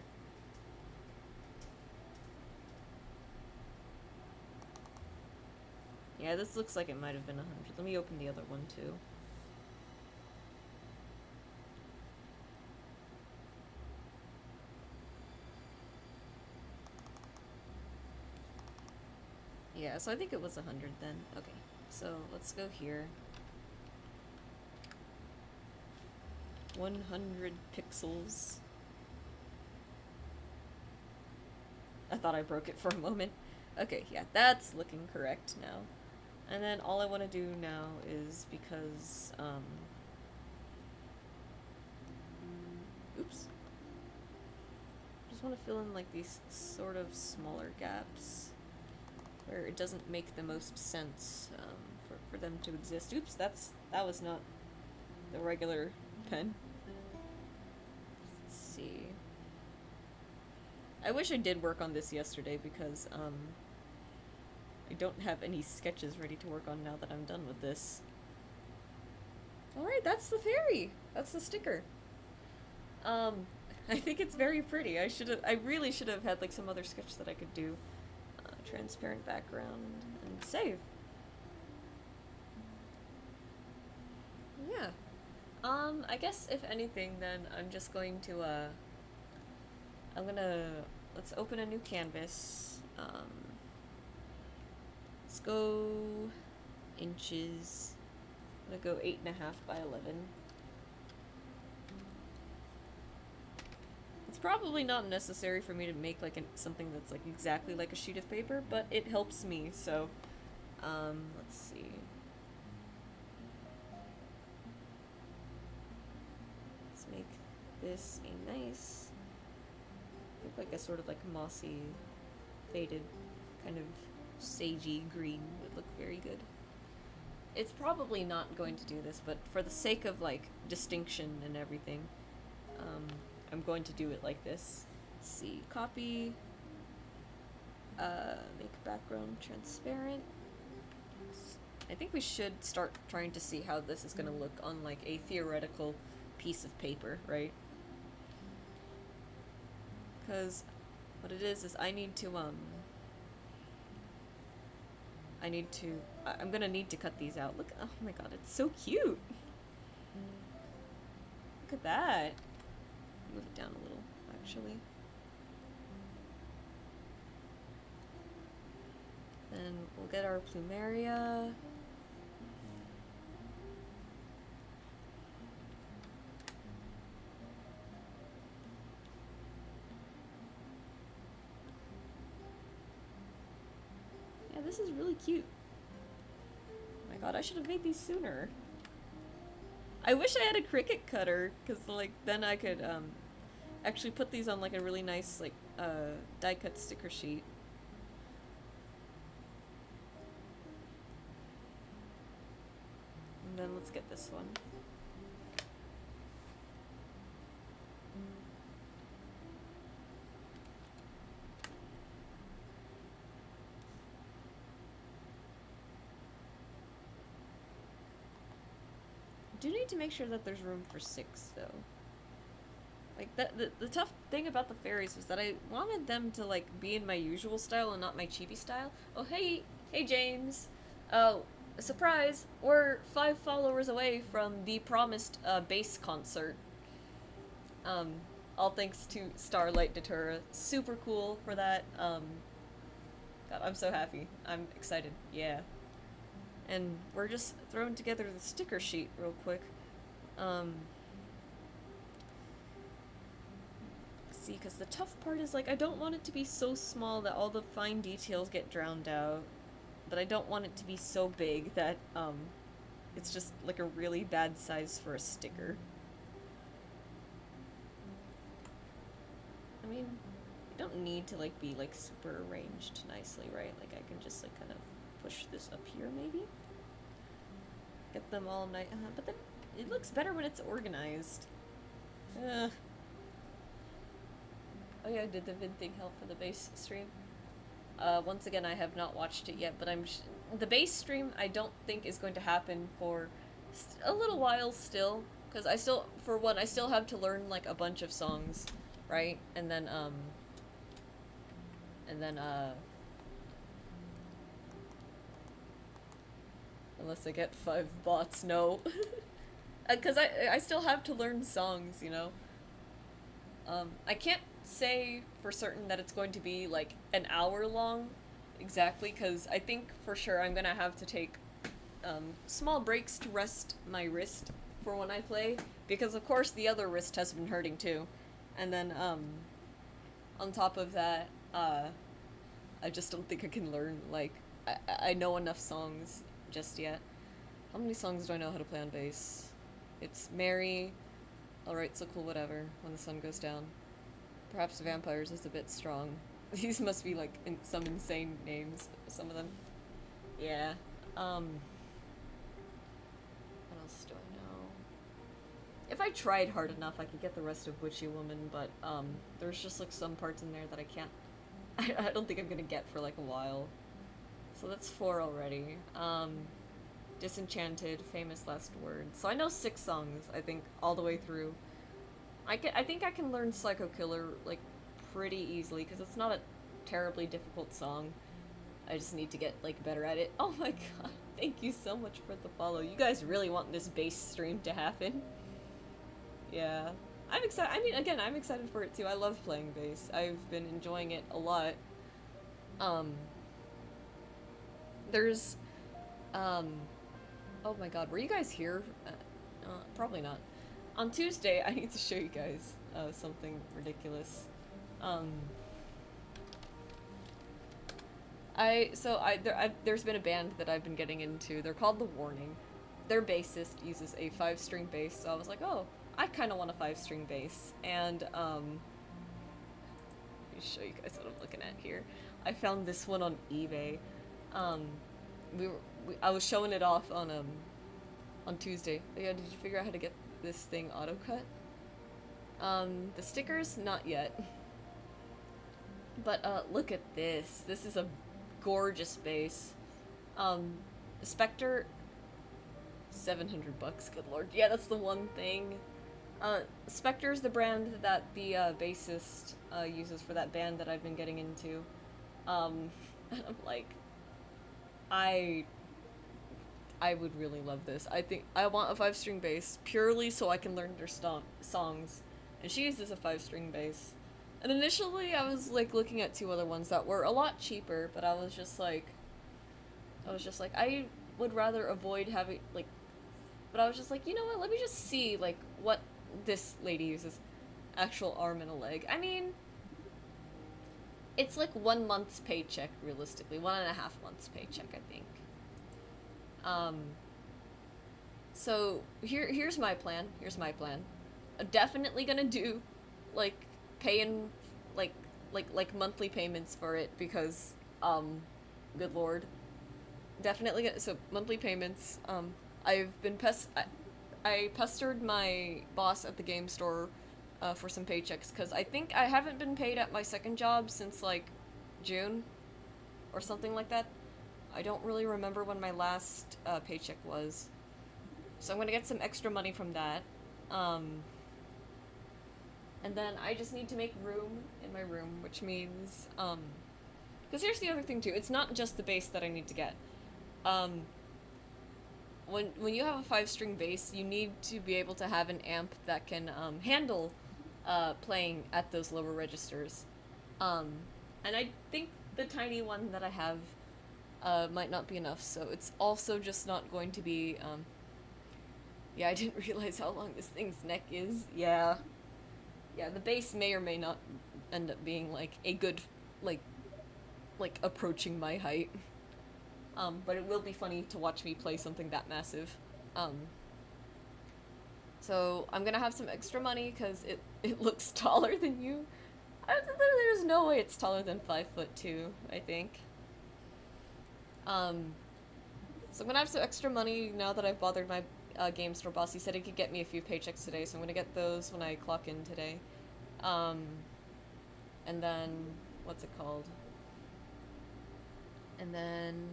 Yeah, Yeah, this looks like it might have been 100. Let me open the other one too. Yeah, so I think it was 100 then. Okay, so let's go here. 100 pixels. I thought I broke it for a moment. Okay, yeah, that's looking correct now. And then all I want to do now is because, oops. Just want to fill in like these sort of smaller gaps where it doesn't make the most sense for them to exist. Oops, that was not the regular pen. Let's see. I wish I did work on this yesterday because I don't have any sketches ready to work on now that I'm done with this. Alright, that's the fairy. That's the sticker. I think it's very pretty. I really should have had like some other sketch that I could do. Transparent background and save. Yeah. I guess if anything then I'm just going to let's open a new canvas. Let's go inches. I'm gonna go 8.5 by 11. It's probably not necessary for me to make like something that's like exactly like a sheet of paper, but it helps me, so let's see. Let's make this a nice, look like a sort of like mossy, faded, kind of sagey green would look very good. It's probably not going to do this, but for the sake of like distinction and everything, I'm going to do it like this. Let's see, copy, make background transparent. I think we should start trying to see how this is going to look on like a theoretical piece of paper, right? Because what it is I need to, I'm gonna need to cut these out. Look, oh my god, it's so cute! Look at that! Move it down a little, actually. Then we'll get our plumeria. Yeah, this is really cute. Oh my god, I should have made these sooner. I wish I had a Cricut cutter, because, like, then I could, actually put these on, like, a really nice, like, die-cut sticker sheet. And then let's get this one. I do need to make sure that there's room for 6, though. Like, the tough thing about the fairies was that I wanted them to, like, be in my usual style and not my chibi style. Oh, hey James! Oh, surprise! We're 5 followers away from the promised, bass concert. All thanks to Starlight Datura. Super cool for that. God, I'm so happy. I'm excited. Yeah. And we're just throwing together the sticker sheet real quick. See, because the tough part is, like, I don't want it to be so small that all the fine details get drowned out, but I don't want it to be so big that, it's just, like, a really bad size for a sticker. I mean, you don't need to, like, be, like, super arranged nicely, right? Like, I can just, like, kind of push this up here, maybe? Get them all nice, but then it looks better when it's organized. Oh yeah, did the vid thing help for the bass stream? Once again, I have not watched it yet, but the bass stream I don't think is going to happen for a little while still, because I still have to learn, like, a bunch of songs, right? And then, Unless I get 5 bots, no. Because I still have to learn songs, you know? I can't say for certain that it's going to be like an hour long exactly, because I think for sure I'm gonna have to take small breaks to rest my wrist for when I play, because of course the other wrist has been hurting too. And then on top of that, I just don't think I can learn, like, I know enough songs just yet. How many songs do I know how to play on bass? It's Mary, Alright, So Cool, Whatever, When the Sun Goes Down. Perhaps Vampires is a bit strong. These must be, like, some insane names, some of them. Yeah. What else do I know? If I tried hard enough, I could get the rest of Witchy Woman, but, there's just, like, some parts in there that I can't... I don't think I'm gonna get for, like, a while. So that's 4 already. Disenchanted, Famous Last Word. So I know 6 songs, I think, all the way through. I think I can learn Psycho Killer, like, pretty easily, because it's not a terribly difficult song. I just need to get, like, better at it. Oh my god, thank you so much for the follow. You guys really want this bass stream to happen. Yeah. I'm excited. I mean, again, I'm excited for it too. I love playing bass. I've been enjoying it a lot. There's, oh my god, were you guys here? Probably not. On Tuesday, I need to show you guys, something ridiculous. There's been a band that I've been getting into. They're called The Warning. Their bassist uses a 5-string bass, so I was like, oh, I kind of want a 5-string bass. And, let me show you guys what I'm looking at here. I found this one on eBay. I was showing it off on Tuesday. But yeah, did you figure out how to get this thing auto-cut? The stickers, not yet. But, look at this. This is a gorgeous bass. Spectre, 700 bucks, good lord. Yeah, that's the one thing. Spectre's the brand that the, bassist, uses for that band that I've been getting into. And I'm like, I would really love this. I think I want a 5-string bass purely so I can learn their songs. And she uses a 5-string bass. And initially I was like looking at 2 other ones that were a lot cheaper, but I was just like I would rather avoid having like, but I was just like, you know what, let me just see like what this lady uses. Actual arm and a leg. I mean, it's like 1 month's paycheck, realistically. 1.5 months paycheck, I think. So here's my plan. I'm definitely gonna do, like, paying, like monthly payments for it, because, good lord. Definitely so monthly payments. I've been I pestered my boss at the game store, for some paychecks, because I think I haven't been paid at my second job since, like, June, or something like that. I don't really remember when my last, paycheck was. So I'm gonna get some extra money from that. And then I just need to make room in my room, which means, because here's the other thing too, it's not just the bass that I need to get. When you have a 5-string bass, you need to be able to have an amp that can, handle, playing at those lower registers. And I think the tiny one that I have, might not be enough, so it's also just not going to be, yeah, I didn't realize how long this thing's neck is. Yeah, the bass may or may not end up being, like, a good, like, approaching my height. But it will be funny to watch me play something that massive. So I'm gonna have some extra money, because it looks taller than you. There's no way it's taller than 5'2", I think. So I'm gonna have some extra money now that I've bothered my game store boss. He said he could get me a few paychecks today, so I'm gonna get those when I clock in today. And then, what's it called? And then,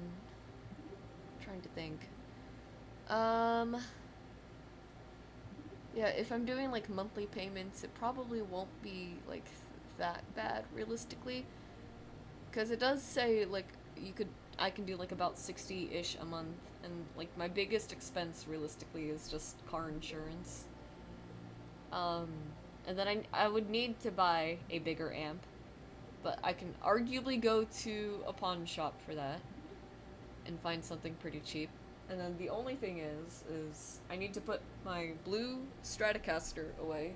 I'm trying to think. Yeah, if I'm doing, like, monthly payments, it probably won't be, like, that bad, realistically. Because it does say, like, you could I can do like about 60-ish a month, and like my biggest expense realistically is just car insurance. Um, and then I would need to buy a bigger amp, but I can arguably go to a pawn shop for that and find something pretty cheap. And then the only thing is I need to put my blue Stratocaster away,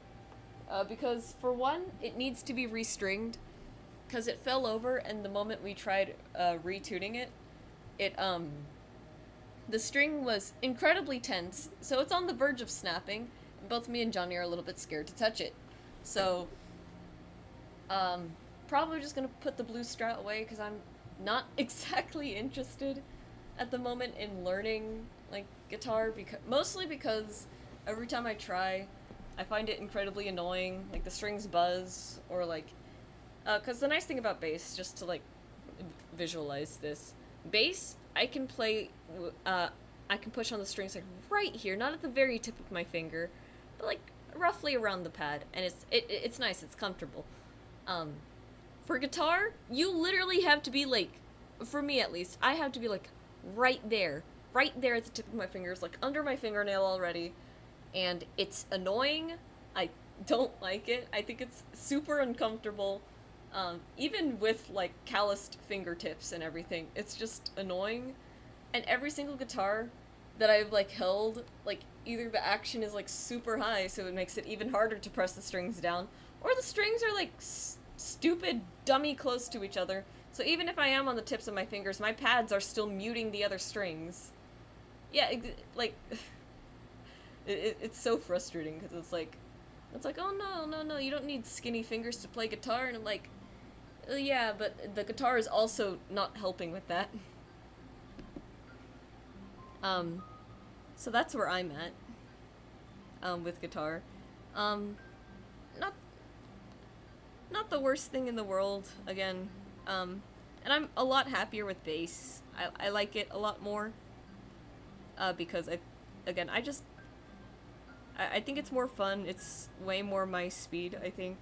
because for one, it needs to be restringed, because it fell over, and the moment we tried retuning it, it the string was incredibly tense, so it's on the verge of snapping. And both me and Johnny are a little bit scared to touch it, so probably just gonna put the blue Strat away because I'm not exactly interested at the moment in learning like guitar, because mostly because every time I try, I find it incredibly annoying. Like the strings buzz, or like, because the nice thing about bass, just to like visualize this, bass I can play, I can push on the strings like right here, not at the very tip of my finger, but like roughly around the pad, and it's nice, it's comfortable. For guitar, you literally have to be like, for me at least, I have to be like right there at the tip of my fingers, like under my fingernail already, and it's annoying. I don't like it. I think it's super uncomfortable. Even with like calloused fingertips and everything, it's just annoying. And every single guitar that I've like held, like either the action is like super high, so it makes it even harder to press the strings down, or the strings are like stupid dummy close to each other. So even if I am on the tips of my fingers, my pads are still muting the other strings. Yeah, like it's so frustrating because it's like, oh no, you don't need skinny fingers to play guitar, and I'm like, yeah, but the guitar is also not helping with that. So that's where I'm at, with guitar. Not the worst thing in the world, again. And I'm a lot happier with bass. I like it a lot more, because I think it's more fun. It's way more my speed, I think.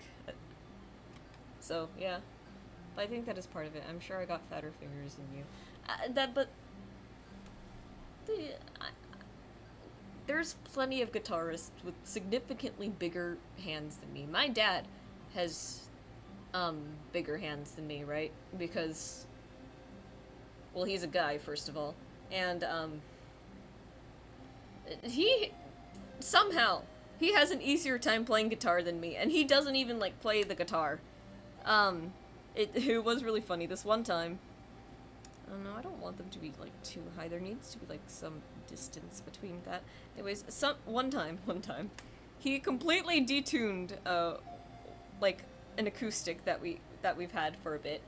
So, yeah. But I think that is part of it. I'm sure I got fatter fingers than you. There's plenty of guitarists with significantly bigger hands than me. My dad has bigger hands than me, right? Because, well, he's a guy, first of all. And he somehow he has an easier time playing guitar than me, and he doesn't even like play the guitar. It was really funny this one time. Oh no, I don't want them to be like too high. There needs to be like some distance between that. Anyways, one time, he completely detuned like an acoustic that we've had for a bit,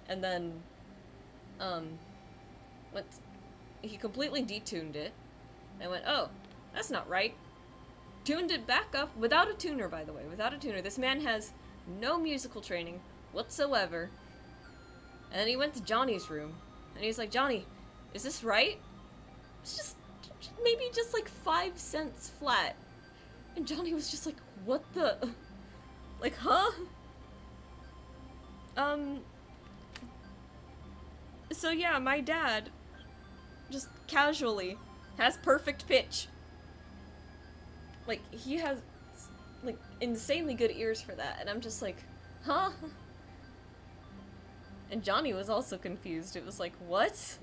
and then he completely detuned it. I went, oh, that's not right. Tuned it back up without a tuner, by the way, without a tuner. This man has no musical training whatsoever. And then he went to Johnny's room, and he's like, Johnny, is this right? It's just maybe just like 5 cents flat. And Johnny was just like, what the? Like, huh? So yeah, my dad just casually has perfect pitch. Like, he has like insanely good ears for that, and I'm just like, huh? And Johnny was also confused. It was like, what?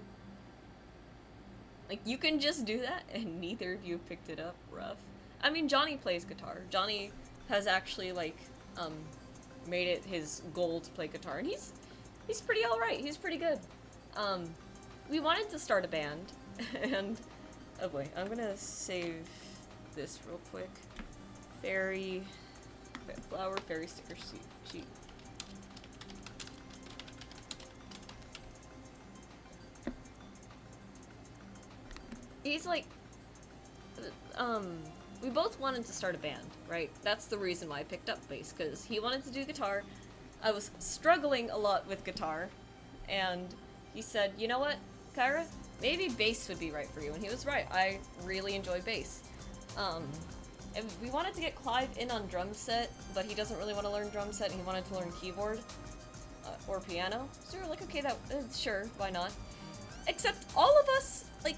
Like, you can just do that? And neither of you picked it up? Rough. I mean, Johnny plays guitar. Johnny has actually, like, made it his goal to play guitar. And he's pretty alright. He's pretty good. We wanted to start a band. And, oh boy, I'm gonna save this real quick. Flower fairy sticker sheet. He's like, we both wanted to start a band, right? That's the reason why I picked up bass, because he wanted to do guitar. I was struggling a lot with guitar, and he said, you know what, Kyra, maybe bass would be right for you, and he was right. I really enjoy bass. And we wanted to get Clive in on drum set, but he doesn't really want to learn drum set, and he wanted to learn keyboard, or piano. So we were like, okay, sure, why not? Except all of us, like,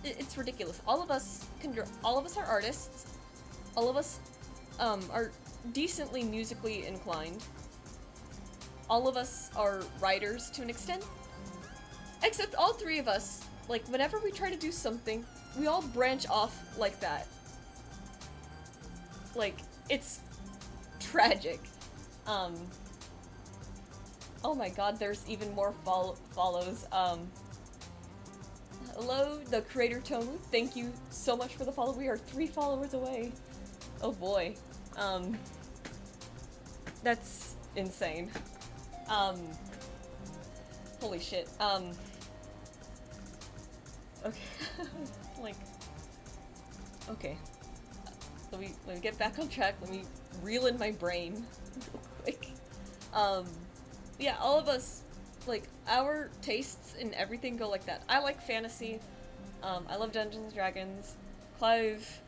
it's ridiculous. All of us all of us are artists. All of us, are decently musically inclined. All of us are writers to an extent. Except all three of us, like, whenever we try to do something, we all branch off like that. Like, it's tragic. Oh my god, there's even more follows. Hello, the creator Tomu. Thank you so much for the follow. We are 3 followers away. Oh boy. That's insane. Holy shit. Okay. Like, okay. Let me get back on track. Let me reel in my brain real quick. Yeah, all of us, like, our tastes in everything go like that. I like fantasy. I love Dungeons and Dragons. Clive,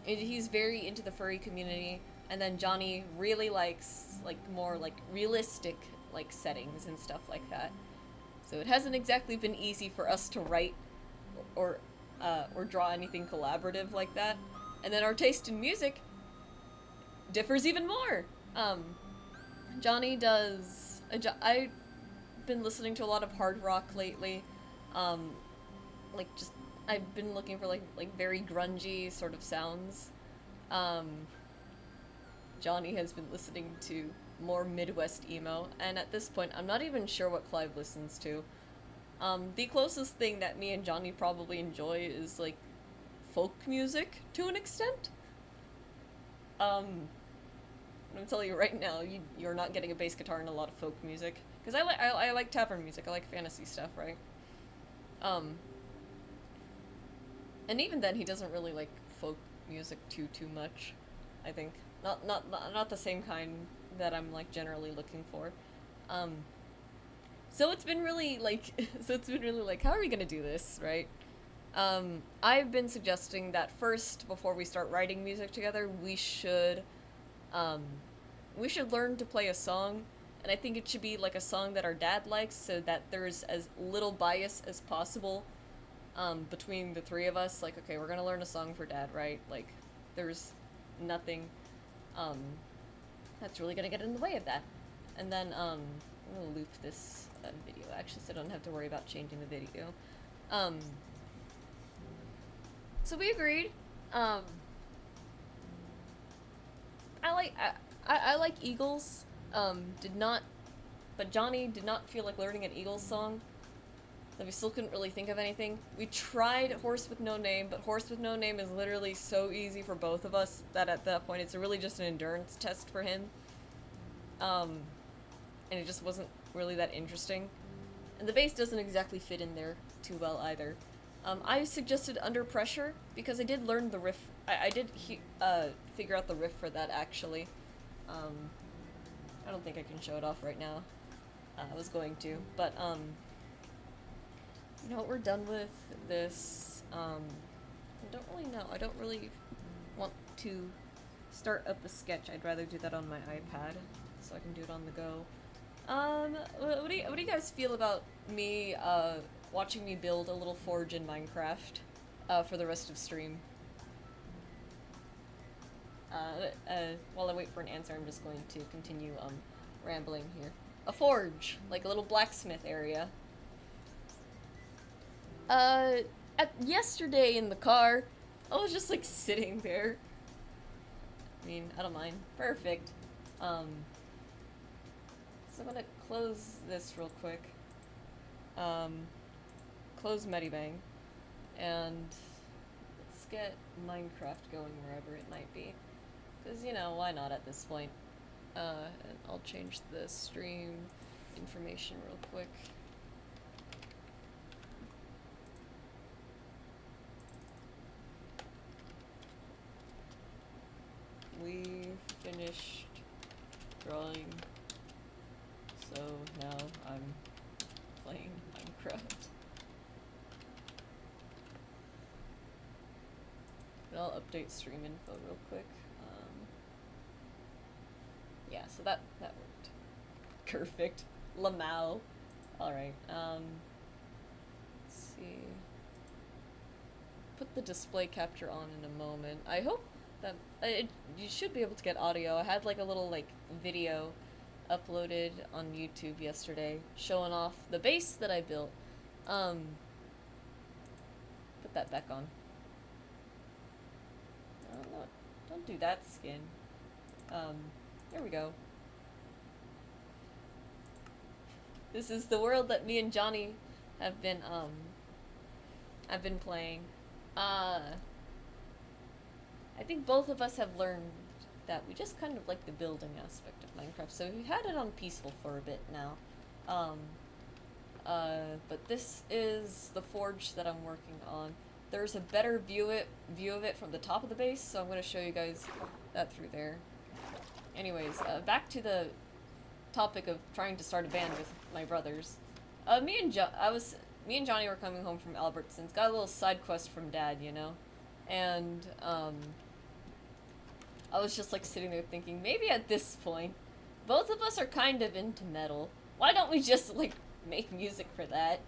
he's very into the furry community. And then Johnny really likes, like, more, like, realistic, like, settings and stuff like that. So it hasn't exactly been easy for us to write or draw anything collaborative like that. And then our taste in music differs even more. Johnny does... I've been listening to a lot of hard rock lately. Like, just... I've been looking for, like very grungy sort of sounds. Johnny has been listening to more Midwest emo, and at this point, I'm not even sure what Clive listens to. The closest thing that me and Johnny probably enjoy is, like, folk music, to an extent. I'm gonna tell you right now, you're not getting a bass guitar in a lot of folk music. Because I like tavern music, I like fantasy stuff, right? And even then, he doesn't really like folk music too much, I think. Not the same kind that I'm, like, generally looking for. So it's been really, like, how are we gonna do this, right? I've been suggesting that first, before we start writing music together, we should learn to play a song, and I think it should be, like, a song that our dad likes, so that there's as little bias as possible, between the 3 of us. Like, okay, we're gonna learn a song for dad, right? Like, there's nothing, that's really gonna get in the way of that. And then, I'm gonna loop this video, actually, so I don't have to worry about changing the video. So we agreed. I like Eagles. But Johnny did not feel like learning an Eagles song. So we still couldn't really think of anything. We tried Horse with No Name, but Horse with No Name is literally so easy for both of us that at that point it's really just an endurance test for him. And it just wasn't really that interesting. And the bass doesn't exactly fit in there too well either. I suggested Under Pressure, because I did learn the riff. I did figure out the riff for that, actually. I don't think I can show it off right now. I was going to, but, you know what, we're done with this. I don't really know. I don't really want to start up a sketch. I'd rather do that on my iPad, so I can do it on the go. What do you guys feel about me, watching me build a little forge in Minecraft, for the rest of stream? While I wait for an answer, I'm just going to continue, rambling here. A forge, like a little blacksmith area. Yesterday in the car, I was just, like, sitting there. I mean, I don't mind. Perfect. So I'm gonna close this real quick. Close Medibang. And let's get Minecraft going wherever it might be. Because, you know, why not at this point? And I'll change the stream information real quick. We finished drawing, so now I'm playing Minecraft. And I'll update stream info real quick. Yeah, so that worked. Perfect. Lamau. Alright, let's see. Put the display capture on in a moment. I hope that you should be able to get audio. I had like a little like video uploaded on YouTube yesterday showing off the base that I built. Um, put that back on. No, don't do that skin. There we go. This is the world that me and Johnny have been playing. I think both of us have learned that we just kind of like the building aspect of Minecraft, so we've had it on peaceful for a bit now. But this is the forge that I'm working on. There's a better view of it from the top of the base, so I'm going to show you guys that through there. Anyways, back to the topic of trying to start a band with my brothers. Me and Johnny were coming home from Albertsons, got a little side quest from Dad, you know? And, I was just, like, sitting there thinking, maybe at this point, both of us are kind of into metal. Why don't we just, like, make music for that?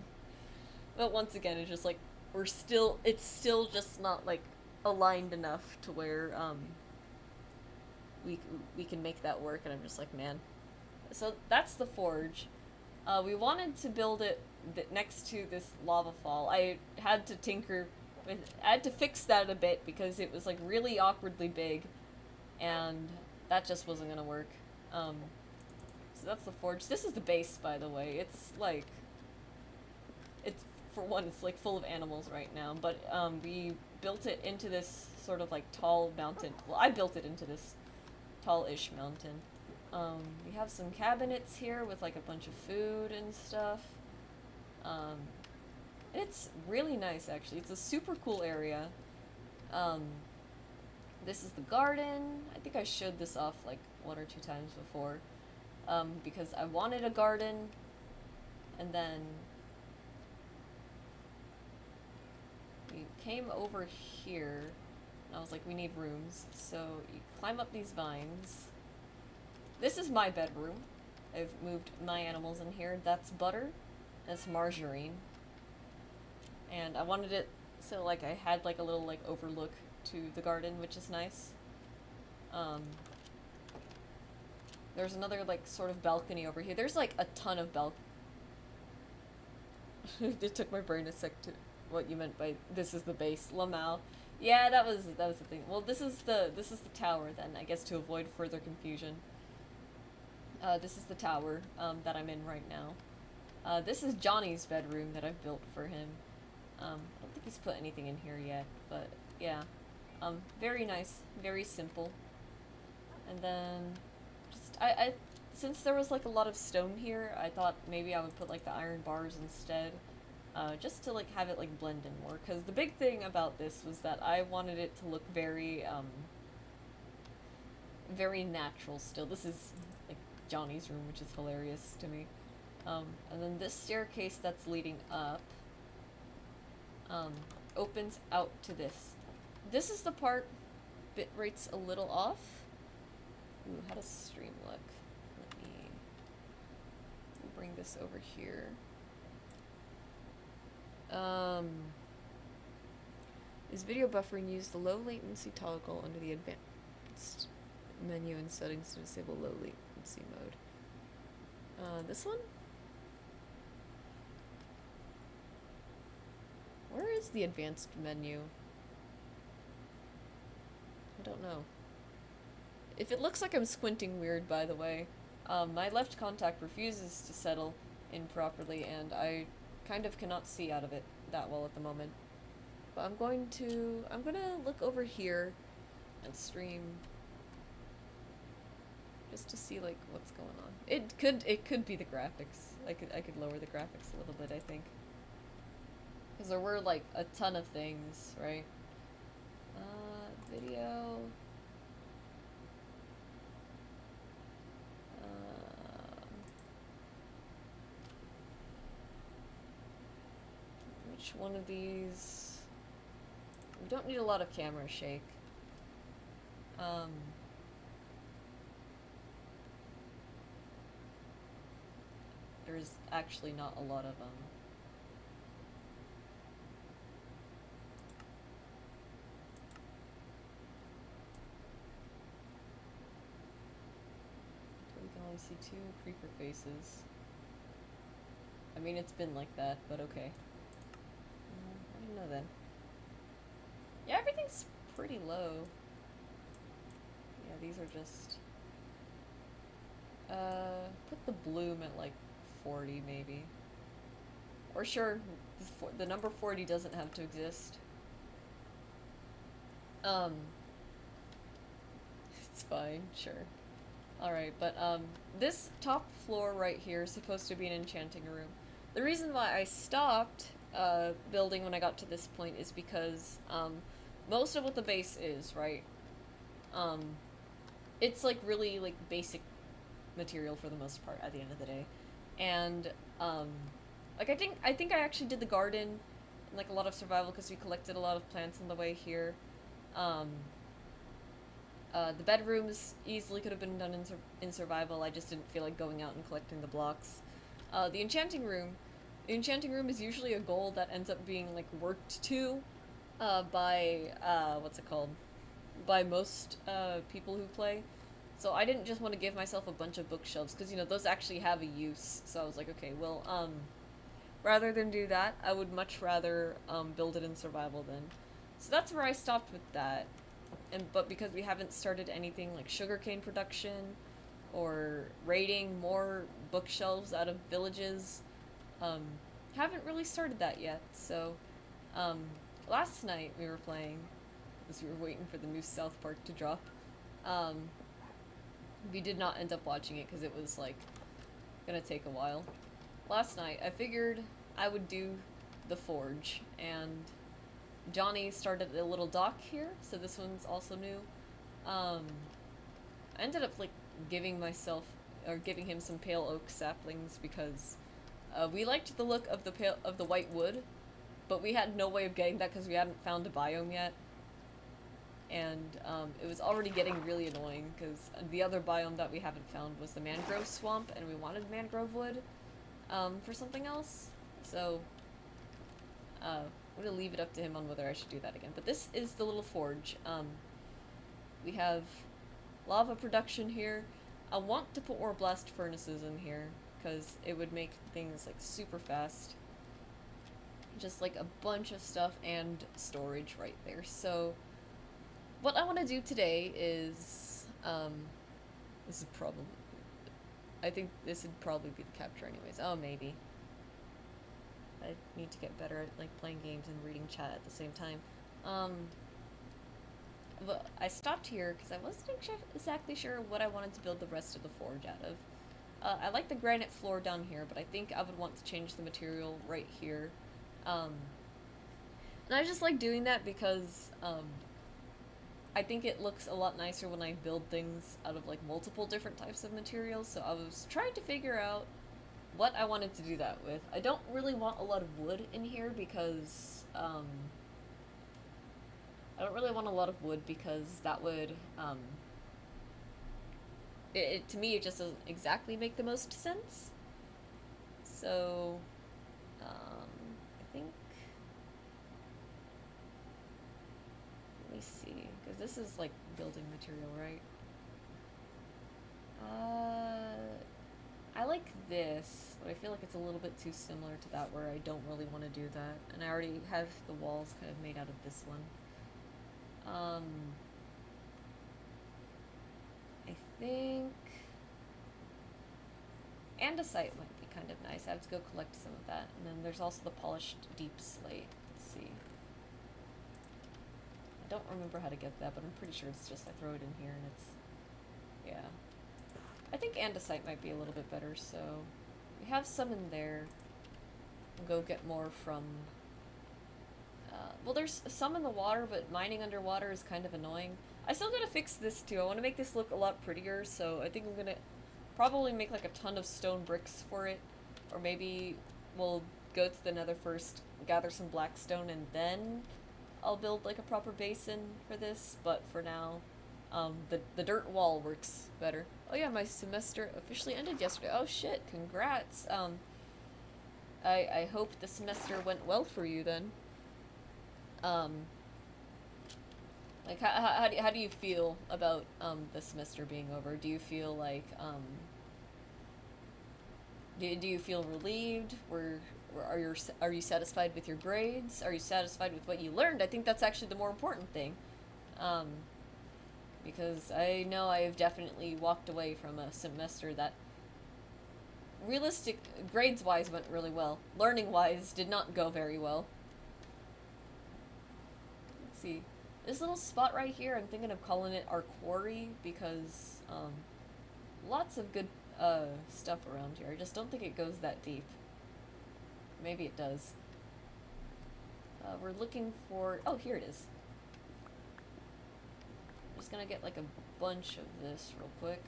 But once again, it's just, like, it's still just not, like, aligned enough to where, we can make that work, and I'm just like, man. So, that's the forge. We wanted to build it next to this lava fall. I had to tinker with, I had to fix that a bit because it was like really awkwardly big, and that just wasn't gonna work. So that's the forge. This is the base, by the way. It's like, for one, it's like full of animals right now, but we built it into this sort of like tall mountain. Well, I built it into this tall-ish mountain. We have some cabinets here with like a bunch of food and stuff. It's really nice, actually. It's a super cool area. This is the garden. I think I showed this off like 1 or 2 times before. Because I wanted a garden, and then we came over here, and I was like, we need rooms. So you climb up these vines. This is my bedroom. I've moved my animals in here. That's Butter. That's Margarine. And I wanted it so like I had like a little like overlook to the garden, which is nice. There's another like sort of balcony over here. There's like a ton of It took my brain a sec to what you meant by this is the base. Lamau. Yeah, that was the thing. Well, this is the tower then, I guess, to avoid further confusion. This is the tower that I'm in right now. This is Johnny's bedroom that I've built for him. I don't think he's put anything in here yet, but yeah. Very nice, very simple. And then, just, since there was like a lot of stone here, I thought maybe I would put like the iron bars instead. Just to like have it like blend in more, because the big thing about this was that I wanted it to look very, very natural still. This is like Johnny's room, which is hilarious to me. And then this staircase that's leading up, opens out to this. This is the part, bit rate's a little off. Ooh, how does stream look? Let me bring this over here. Is video buffering? Use the low latency toggle under the advanced menu and settings to disable low latency mode. This one? Where is the advanced menu? I don't know. If it looks like I'm squinting weird, by the way, my left contact refuses to settle in properly, and I kind of cannot see out of it that well at the moment. But I'm gonna look over here and stream just to see like what's going on. It could be the graphics. I could lower the graphics a little bit, I think. Because there were like a ton of things, right? Video. Which one of these? We don't need a lot of camera shake. there's actually not a lot of them. We can only see two creeper faces. I mean, it's been like that, but okay. I didn't know then. Yeah, everything's pretty low. Yeah, these are just... put the bloom at like 40 maybe. Or sure, the number 40 doesn't have to exist. Um, it's fine, sure. Alright, but this top floor right here is supposed to be an enchanting room. The reason why I stopped building when I got to this point is because most of what the base is, right? Um, it's like really like basic material for the most part at the end of the day. And um, like I think I actually did the garden and like a lot of survival because we collected a lot of plants on the way here. Um, the bedrooms easily could have been done in survival. I just didn't feel like going out and collecting the blocks. The enchanting room. The enchanting room is usually a goal that ends up being like worked to by what's it called? By most people who play. So I didn't just want to give myself a bunch of bookshelves because you know those actually have a use. So I was like, okay, well, rather than do that, I would much rather build it in survival then. So that's where I stopped with that. But because we haven't started anything like sugarcane production or raiding more bookshelves out of villages, um, haven't really started that yet. So um, last night we were playing because we were waiting for the new South Park to drop. Um, we did not end up watching it because it was like gonna take a while. Last night I figured I would do the forge, and Johnny started a little dock here, so this one's also new. I ended up like giving myself or giving him some pale oak saplings because we liked the look of the white wood, but we had no way of getting that because we hadn't found a biome yet. And it was already getting really annoying because the other biome that we haven't found was the mangrove swamp, and we wanted mangrove wood for something else. So I'm gonna leave it up to him on whether I should do that again. But this is the little forge. We have lava production here. I want to put more blast furnaces in here because it would make things like super fast. Just like a bunch of stuff and storage right there. So what I want to do today is this is probably, I think this would probably be the capture anyways. Oh, maybe. I need to get better at like playing games and reading chat at the same time. But I stopped here because I wasn't exactly sure what I wanted to build the rest of the forge out of. I like the granite floor down here, but I think I would want to change the material right here. And I just like doing that because I think it looks a lot nicer when I build things out of like multiple different types of materials. So I was trying to figure out what I wanted to do that with. I don't really want a lot of wood in here because I don't really want a lot of wood because that would to me it just doesn't exactly make the most sense. So I think, let me see, because this is like building material, right? I like this, but I feel like it's a little bit too similar to that where I don't really want to do that. And I already have the walls kind of made out of this one. I think andesite might be kind of nice. I have to go collect some of that. And then there's also the polished deep slate. Let's see. I don't remember how to get that, but I'm pretty sure it's just I throw it in here and it's, yeah. I think andesite might be a little bit better, so we have some in there. We'll go get more from, well, there's some in the water, but mining underwater is kind of annoying. I still gotta fix this too. I want to make this look a lot prettier, so I think I'm gonna probably make like a ton of stone bricks for it, or maybe we'll go to the nether first, gather some black stone, and then I'll build like a proper basin for this. But for now, The dirt wall works better. Oh yeah, my semester officially ended yesterday. Oh shit, congrats. I hope the semester went well for you then. Um, like how do you feel about the semester being over? Do you feel like do you feel relieved? Are you satisfied with your grades? Are you satisfied with what you learned? I think that's actually the more important thing. Um, because I know I have definitely walked away from a semester that realistic grades wise went really well. Learning wise did not go very well. Let's see. This little spot right here, I'm thinking of calling it our quarry because lots of good stuff around here. I just don't think it goes that deep. Maybe it does. We're looking for. Oh, here it is. I'm just gonna get like a bunch of this real quick.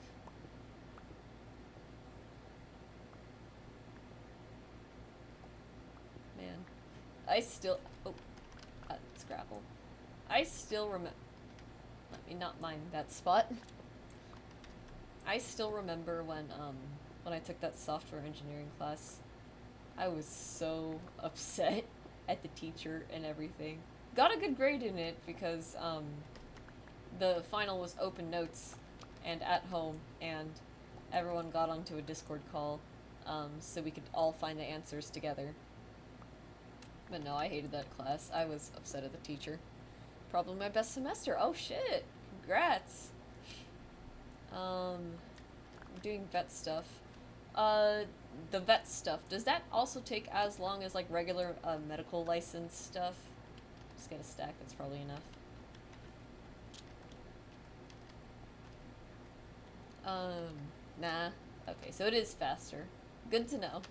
Man, I still. Oh, Scrapple. I still remember. Let me not mind that spot. I still remember when I took that software engineering class. I was so upset at the teacher and everything. Got a good grade in it because the final was open notes and at home, and everyone got onto a Discord call so we could all find the answers together. But no, I hated that class. I was upset at the teacher. Probably my best semester. Oh shit! Congrats! Doing vet stuff. The vet stuff, does that also take as long as like regular medical license stuff? Just get a stack, that's probably enough. Nah. Okay, so it is faster. Good to know.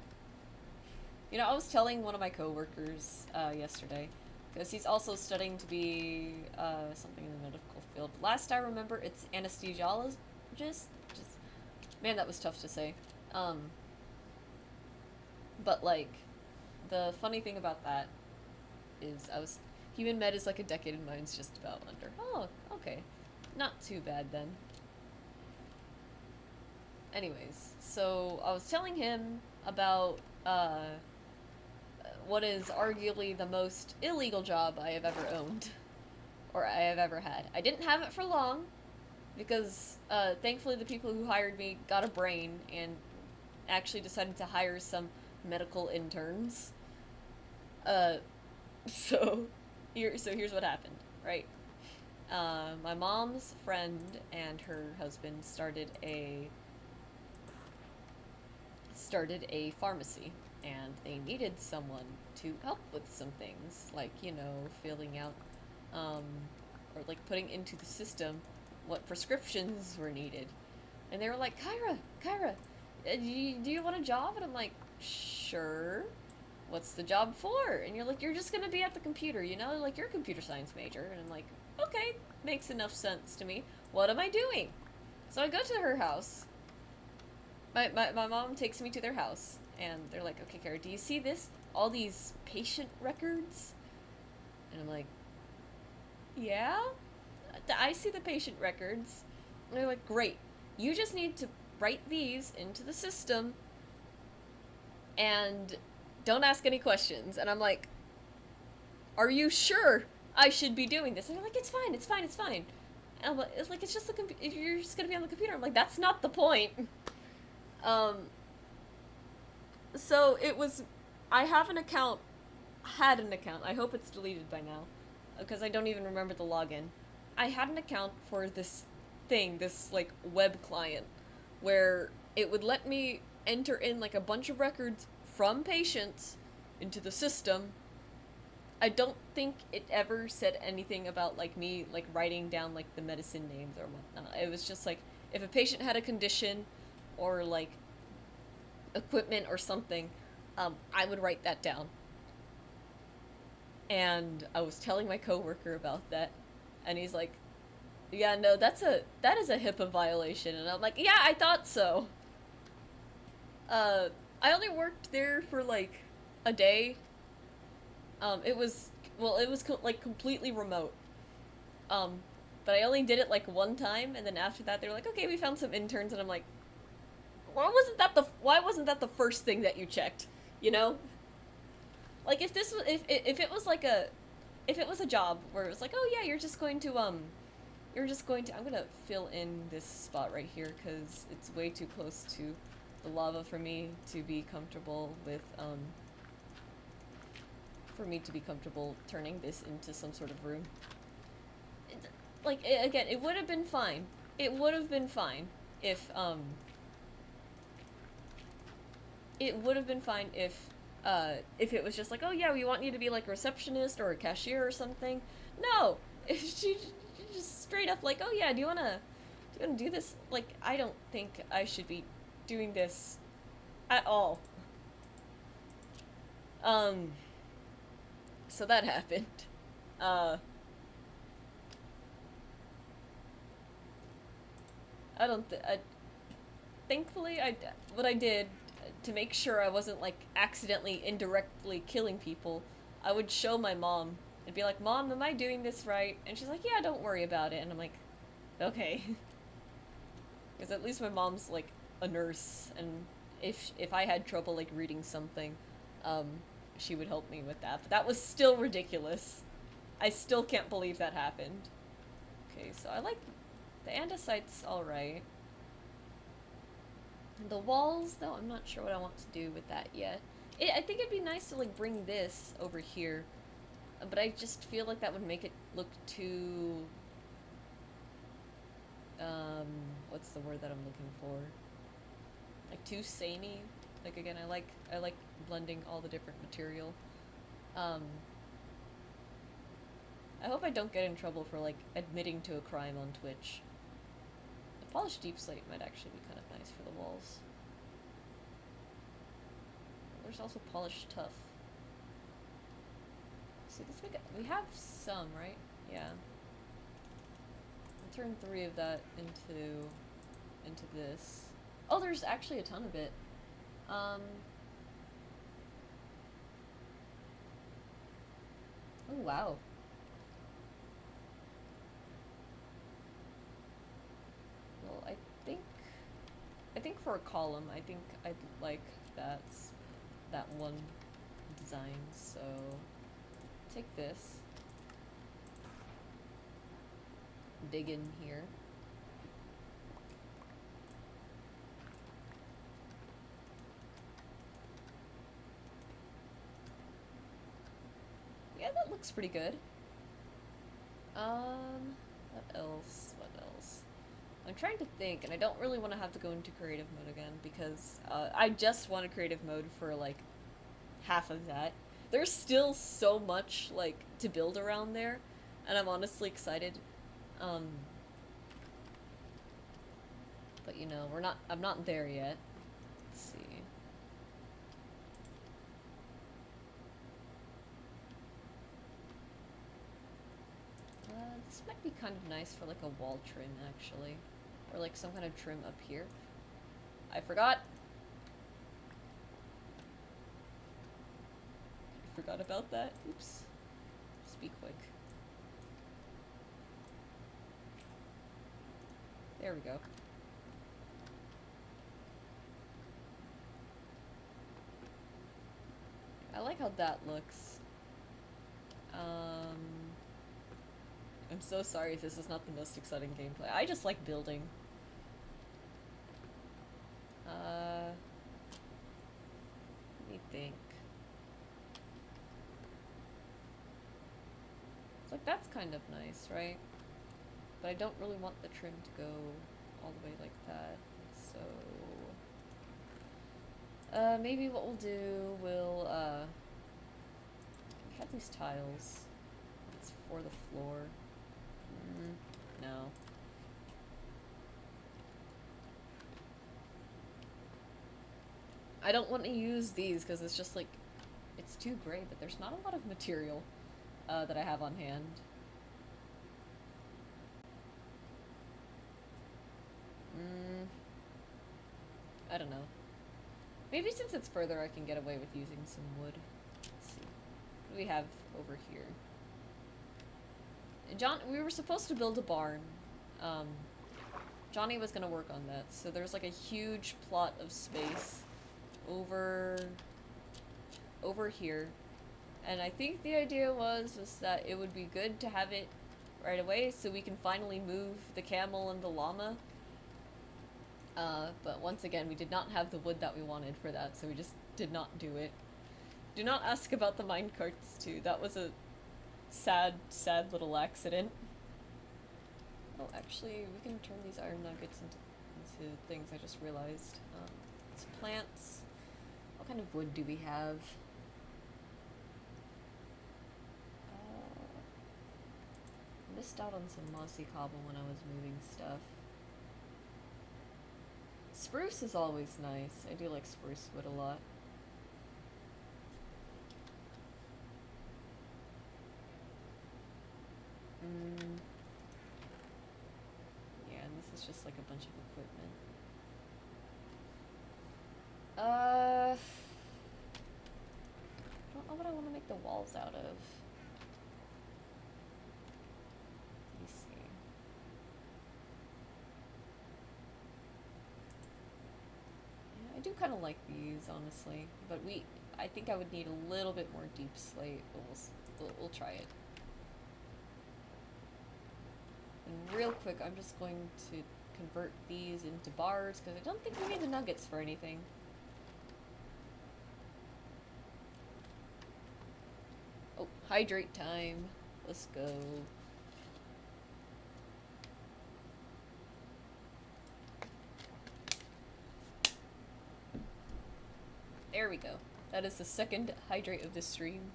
You know, I was telling one of my coworkers yesterday, because he's also studying to be something in the medical field. Last I remember, it's anesthesiologist. Just, man, that was tough to say. But like, the funny thing about that is human med is like a decade and mine's just about under. Oh, okay. Not too bad then. Anyways, so I was telling him about what is arguably the most illegal job I have ever owned. Or I have ever had. I didn't have it for long, because thankfully the people who hired me got a brain and actually decided to hire some medical interns. So here's what happened, right? My mom's friend and her husband started a pharmacy, and they needed someone to help with some things, like, filling out or like putting into the system what prescriptions were needed. And they were like, Kyra, do you want a job? And I'm like, sure. What's the job for? And you're like, you're just gonna be at the computer, like you're a computer science major. And I'm like, okay, makes enough sense to me. What am I doing? So I go to her house. My mom takes me to their house, and they're like, okay, Kara, do you see this? All these patient records? And I'm like, yeah, I see the patient records. And they're like, great. You just need to write these into the system and don't ask any questions. And I'm like, are you sure I should be doing this? And they're like, it's fine. And I'm like, it's just you're just gonna be on the computer. I'm like, that's not the point. So it was, I had an account. I hope it's deleted by now, because I don't even remember the login. I had an account for this thing, this like web client, where it would let me enter in like a bunch of records from patients into the system. I don't think it ever said anything about like me like writing down like the medicine names or whatnot. It was just like if a patient had a condition or like equipment or something, I would write that down. And I was telling my coworker about that, and he's like, "Yeah, no, that is a HIPAA violation." And I'm like, "Yeah, I thought so." I only worked there for like a day. It was like completely remote. But I only did it like one time, and then after that they were like, okay, we found some interns, and I'm like, why wasn't that the first thing that you checked? You know? Like if it was like a if it was a job where it was like, oh yeah, you're just going to I'm gonna fill in this spot right here because it's way too close to the lava for me to be comfortable turning this into some sort of room. Again, it would have been fine. It would have been fine if it would have been fine if it was just like, oh yeah, we want you to be like a receptionist or a cashier or something. No, she just straight up like, oh yeah, do you wanna do this? Like, I don't think I should be doing this at all. Um, so that happened. Uh, I don't. Thankfully, what I did to make sure I wasn't like accidentally indirectly killing people, I would show my mom and be like, "Mom, am I doing this right?" And she's like, "Yeah, don't worry about it." And I'm like, "Okay," because at least my mom's like a nurse, and if I had trouble like reading something, um, she would help me with that. But that was still ridiculous. I still can't believe that happened. Okay, so I like the andesite's all right. The walls, though, I'm not sure what I want to do with that yet. I think it'd be nice to like bring this over here, but I just feel like that would make it look too. Um, what's the word that I'm looking for? Like too samey. Like again, I like blending all the different material. Um, I hope I don't get in trouble for like admitting to a crime on Twitch. The polished deep slate might actually be kind of nice for the walls. There's also polished tough. See, we have some, right? Yeah. I'll turn 3 of that into this. Oh, there's actually a ton of it. Oh wow. Well, think I think for a column, I think I'd like that one design. So take this, dig in here. Yeah, that looks pretty good. What else? What else? I'm trying to think, and I don't really want to have to go into creative mode again because I just wanted creative mode for like half of that. There's still so much like to build around there, and I'm honestly excited. Um, but you know, I'm not there yet. Let's see. This might be kind of nice for like a wall trim actually, or like some kind of trim up here. I forgot. I forgot about that. Oops. Just be quick. There we go. I like how that looks. I'm so sorry if this is not the most exciting gameplay. I just like building. Let me think. It's like, that's kind of nice, right? But I don't really want the trim to go all the way like that, so... maybe what we'll do, we'll, we have these tiles. It's for the floor. No. I don't want to use these because it's just like, it's too gray, but there's not a lot of material that I have on hand. I don't know. Maybe since it's further, I can get away with using some wood. Let's see. What do we have over here? We were supposed to build a barn. Um, Johnny was gonna work on that, so there's like a huge plot of space over here, and I think the idea was that it would be good to have it right away so we can finally move the camel and the llama. But once again, we did not have the wood that we wanted for that, so we just did not do it. Do not ask about the minecarts too. That was a sad, sad little accident. Oh, actually, we can turn these iron nuggets into things. I just realized. It's plants. What kind of wood do we have? Missed out on some mossy cobble when I was moving stuff. Spruce is always nice. I do like spruce wood a lot. Yeah, and this is just like a bunch of equipment. I don't know what I want to make the walls out of. Let me see. Yeah, I do kind of like these, honestly, but I think I would need a little bit more deep slate, but we'll try it. And real quick, I'm just going to convert these into bars, because I don't think we need the nuggets for anything. Oh, hydrate time. Let's go. There we go. That is the second hydrate of this stream.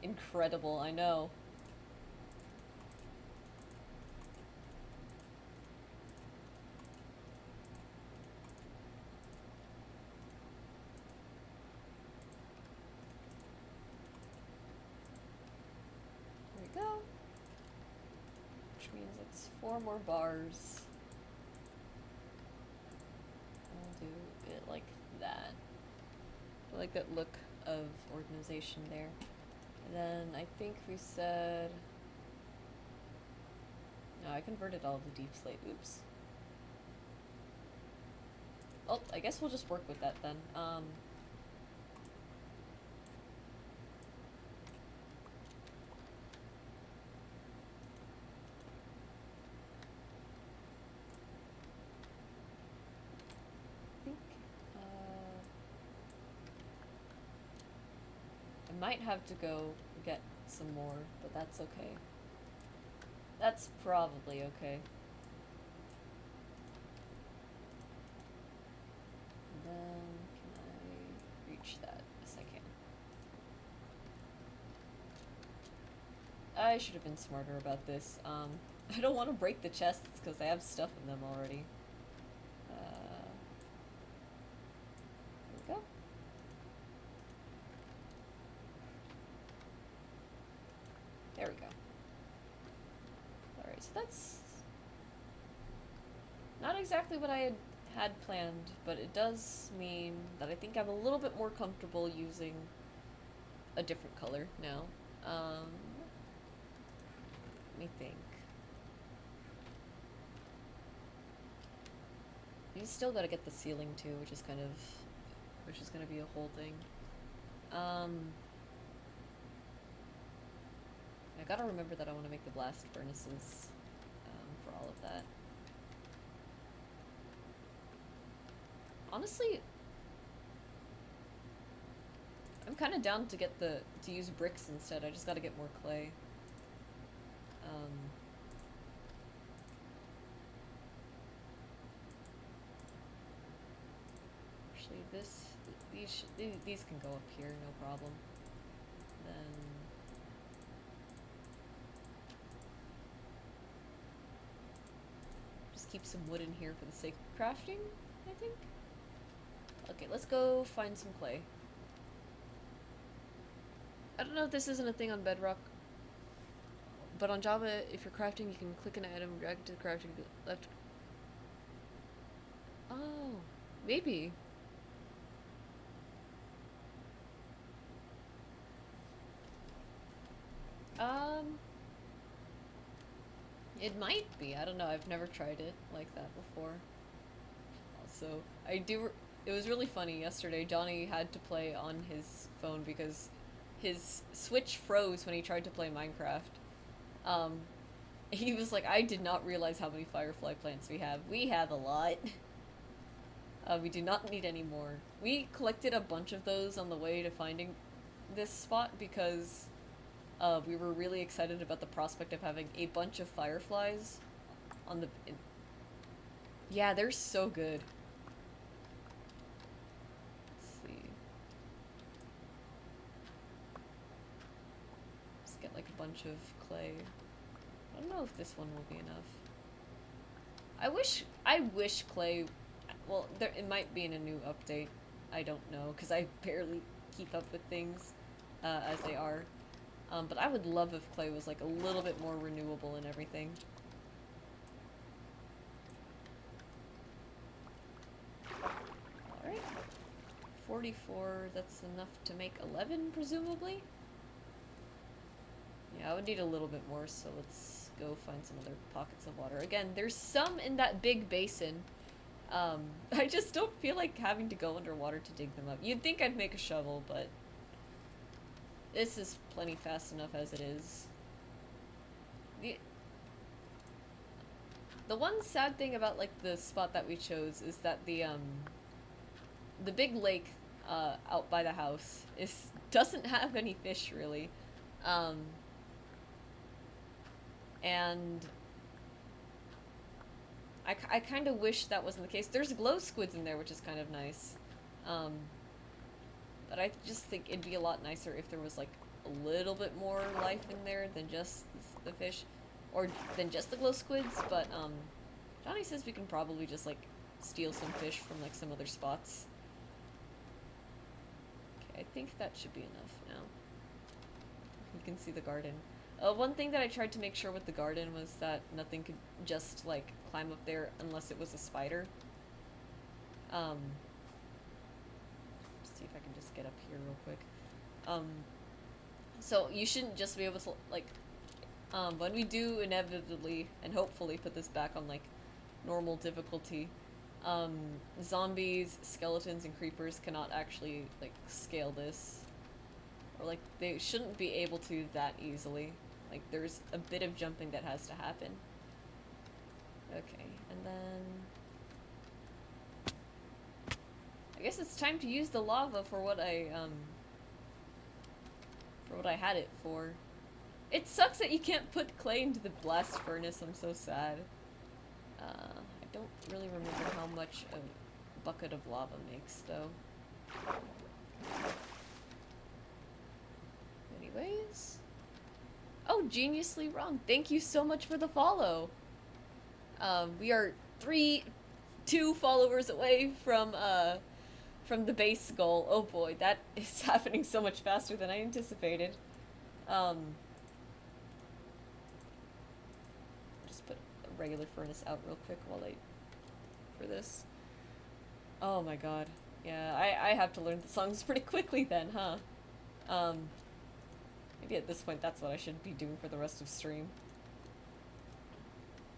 Incredible, I know. Go. Which means it's 4 more bars. I'll do it like that. I like that look of organization there. And then I think we said... No, I converted all of the deep slate. Oops. Oh, I guess we'll just work with that then. I might have to go get some more, but that's okay. That's probably okay. And then, can I reach that? Yes, I can. I should have been smarter about this. I don't want to break the chests because I have stuff in them already. There we go. There we go. Alright, so that's not exactly what I had planned, but it does mean that I think I'm a little bit more comfortable using a different color now. Let me think. You still gotta get the ceiling too, which is gonna be a whole thing. I gotta remember that I want to make the blast furnaces for all of that. Honestly, I'm kind of down to use bricks instead. I just gotta get more clay. Actually, these can go up here, no problem. Then just keep some wood in here for the sake of crafting, I think. Okay, let's go find some clay. I don't know if this isn't a thing on Bedrock, but on Java, if you're crafting, you can click an item, drag it to the crafting left. Oh, maybe. It might be. I don't know. I've never tried it like that before. Also, it was really funny yesterday. Johnny had to play on his phone because his Switch froze when he tried to play Minecraft. Um, he was like, I did not realize how many firefly plants we have. We have a lot. We do not need any more. We collected a bunch of those on the way to finding this spot because we were really excited about the prospect of having a bunch of fireflies on the. Yeah, they're so good. Let's see. Just get like a bunch of clay. I don't know if this one will be enough. I wish clay. Well, it might be in a new update. I don't know because I barely keep up with things as they are. But I would love if clay was like a little bit more renewable and everything. Alright. 44, that's enough to make 11, presumably? Yeah, I would need a little bit more, so let's go find some other pockets of water. Again, there's some in that big basin. I just don't feel like having to go underwater to dig them up. You'd think I'd make a shovel, but this is plenty fast enough as it is. The one sad thing about like the spot that we chose is that the big lake out by the house doesn't have any fish really, and I kind of wish that wasn't the case. There's glow squids in there, which is kind of nice. But I just think it'd be a lot nicer if there was like a little bit more life in there than just the fish, or than just the glow squids. But Johnny says we can probably just like steal some fish from like some other spots. Okay, I think that should be enough now. You can see the garden. One thing that I tried to make sure with the garden was that nothing could just like climb up there unless it was a spider. Let's see if I can just get up here real quick. So you shouldn't just be able to like, when we do inevitably and hopefully put this back on like normal difficulty, zombies, skeletons, and creepers cannot actually like scale this, or like they shouldn't be able to that easily. Like there's a bit of jumping that has to happen. Okay, and then I guess it's time to use the lava for what I had it for. It sucks that you can't put clay into the blast furnace. I'm so sad. I don't really remember how much a bucket of lava makes though. Anyways. Oh, geniusly wrong. Thank you so much for the follow. We are 2 followers away from the base goal. Oh boy, that is happening so much faster than I anticipated. Just put a regular furnace out real quick while for this. Oh my god. Yeah, I have to learn the songs pretty quickly then, huh? Maybe at this point that's what I should be doing for the rest of stream.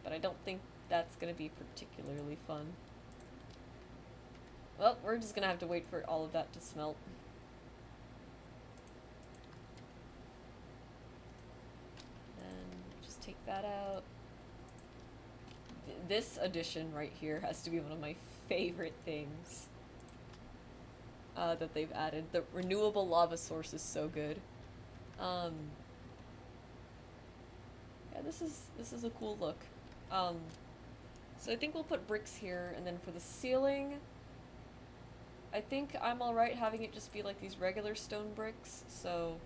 But I don't think that's gonna be particularly fun. Well, we're just gonna have to wait for all of that to smelt. And just take that out. This addition right here has to be one of my favorite things that they've added. The renewable lava source is so good. Yeah, this is a cool look. So I think we'll put bricks here, and then for the ceiling, I think I'm alright having it just be like these regular stone bricks, so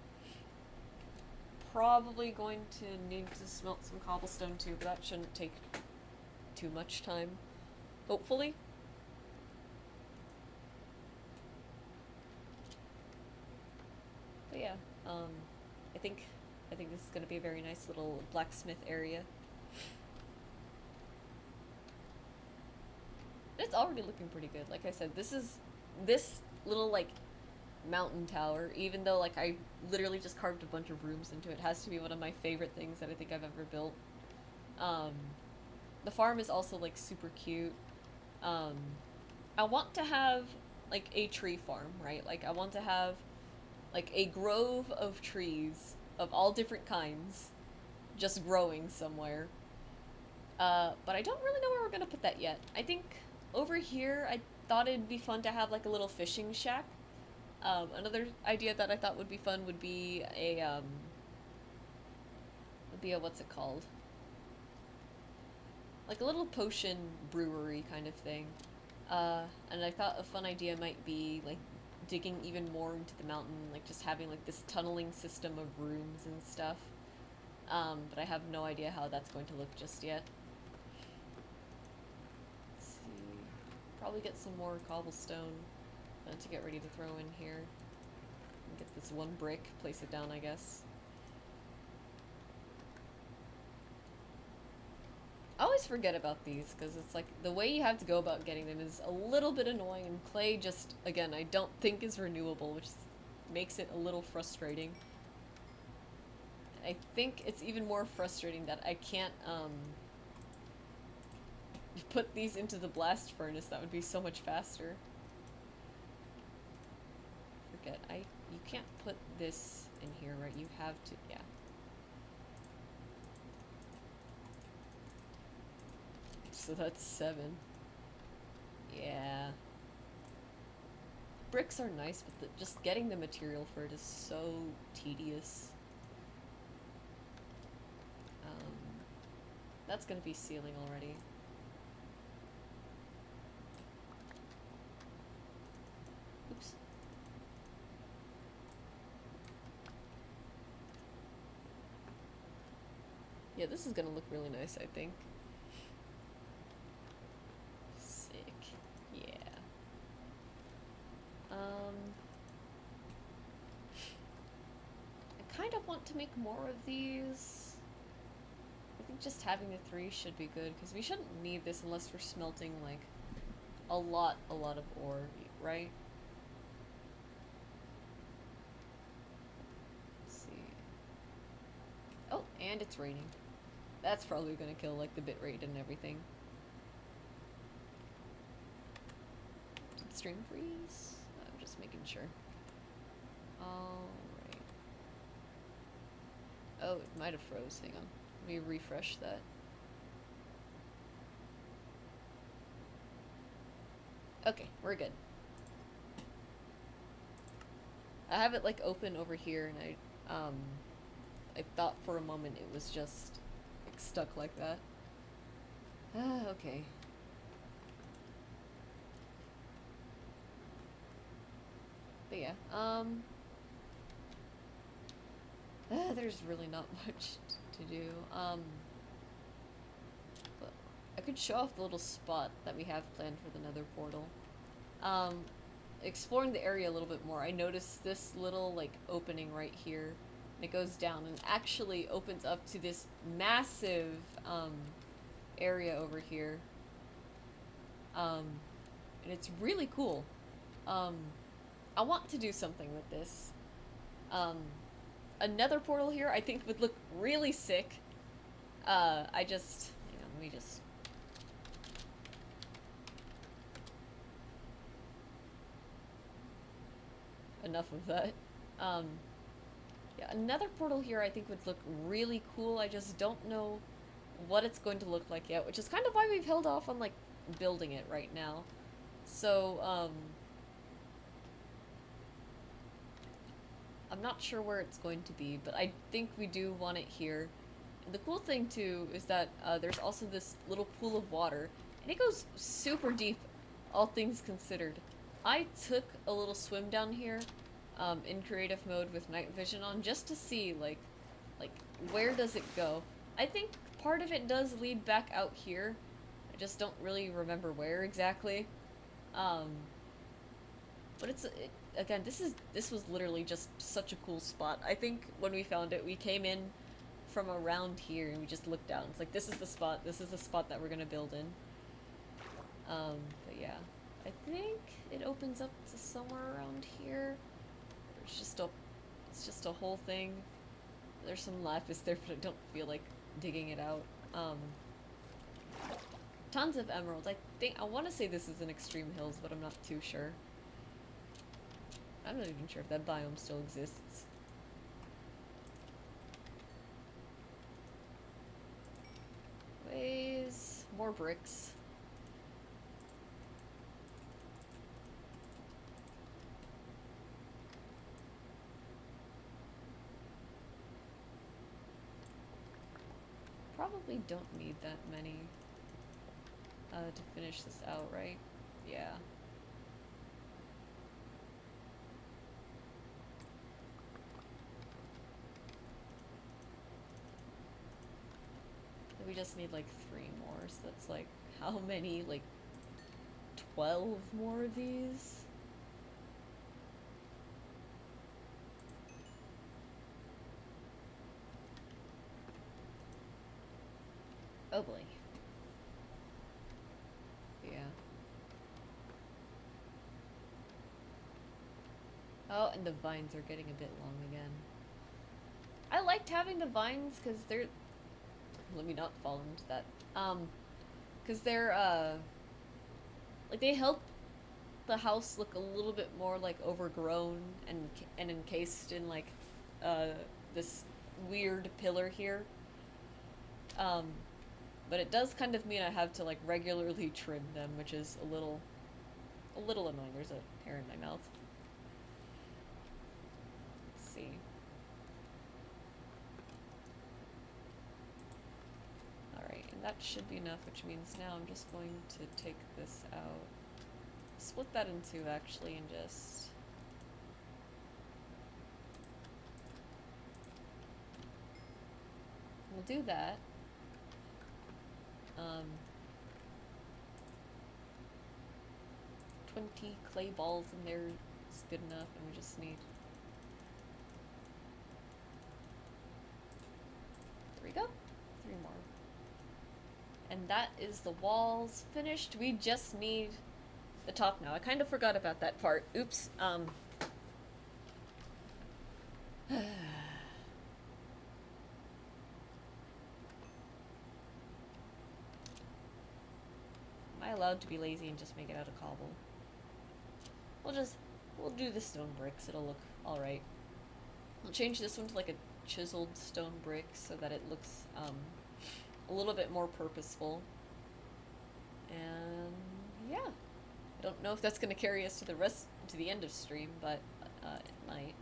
probably going to need to smelt some cobblestone too, but that shouldn't take too much time, hopefully. But yeah, I think this is going to be a very nice little blacksmith area. It's already looking pretty good. Like I said, this little like mountain tower, even though like I literally just carved a bunch of rooms into it, has to be one of my favorite things that I think I've ever built. Um, the farm is also like super cute. Um, I want to have like a tree farm, right? Like I want to have like a grove of trees of all different kinds just growing somewhere. But I don't really know where we're gonna put that yet. I think over here I thought it'd be fun to have like a little fishing shack. Another idea that I thought would be fun would be a what's it called? Like a little potion brewery kind of thing. And I thought a fun idea might be like digging even more into the mountain, like just having like this tunneling system of rooms and stuff. But I have no idea how that's going to look just yet. Let's see. Probably get some more cobblestone to get ready to throw in here. Get this one brick, place it down, I guess. I always forget about these because it's like the way you have to go about getting them is a little bit annoying, and clay just, again, I don't think is renewable, which makes it a little frustrating. I think it's even more frustrating that I can't put these into the blast furnace. That would be so much faster. Forget, you can't put this in here, right? You have to, yeah. So that's 7. Yeah. Bricks are nice, but just getting the material for it is so tedious. That's gonna be ceiling already. Oops. Yeah, this is gonna look really nice, I think. Sick. Yeah. I kind of want to make more of these. I think just having the 3 should be good, because we shouldn't need this unless we're smelting, like, a lot of ore, right? Let's see. Oh, and it's raining. That's probably gonna kill, like, the bitrate and everything. Did stream freeze? I'm just making sure. Alright. Oh, it might have froze. Hang on. Let me refresh that. Okay, we're good. I have it like open over here, and I thought for a moment it was just like stuck like that. Okay. But yeah, there's really not much to do. But I could show off the little spot that we have planned for the Nether portal. Exploring the area a little bit more, I noticed this little like opening right here, and it goes down and actually opens up to this massive area over here. And it's really cool. I want to do something with this. A nether portal here I think would look really sick. I just, hang on, let me just. Enough of that. Yeah, another portal here I think would look really cool. I just don't know what it's going to look like yet, which is kind of why we've held off on like building it right now. So, I'm not sure where it's going to be, but I think we do want it here. And the cool thing too is that there's also this little pool of water, and it goes super deep, all things considered. I took a little swim down here in creative mode with night vision on just to see like where does it go. I think part of it does lead back out here. I just don't really remember where exactly. But again, this was literally just such a cool spot. I think when we found it, we came in from around here and we just looked down. It's like, this is the spot. This is the spot that we're gonna build in. But yeah, I think it opens up to somewhere around here. It's just a whole thing. There's some lapis there, but I don't feel like digging it out. Um, tons of emeralds. I want to say this is in Extreme Hills, but I'm not too sure. I'm not even sure if that biome still exists. Ways, more bricks. Probably don't need that many to finish this out, right? Yeah. We just need like 3 more, so that's like how many? Like 12 more of these? Oh boy. Yeah. Oh, and the vines are getting a bit long again. I liked having the vines because they're. Let me not fall into that. Because they're, like, they help the house look a little bit more, like, overgrown and encased in, like, uh, this weird pillar here. Um, but it does kind of mean I have to, like, regularly trim them, which is a little annoying. There's a hair in my mouth. Let's see. Alright, and that should be enough, which means now I'm just going to take this out. Split that in two, actually, and just... We'll do that. 20 clay balls in there is good enough, and we just need... There we go. 3 more. And that is the walls finished. We just need the top now. I kind of forgot about that part. Oops. Am I allowed to be lazy and just make it out of cobble? We'll do the stone bricks. It'll look alright. We'll change this one to like a chiseled stone brick so that it looks a little bit more purposeful. And yeah, I don't know if that's gonna carry us to the end of stream, but it might.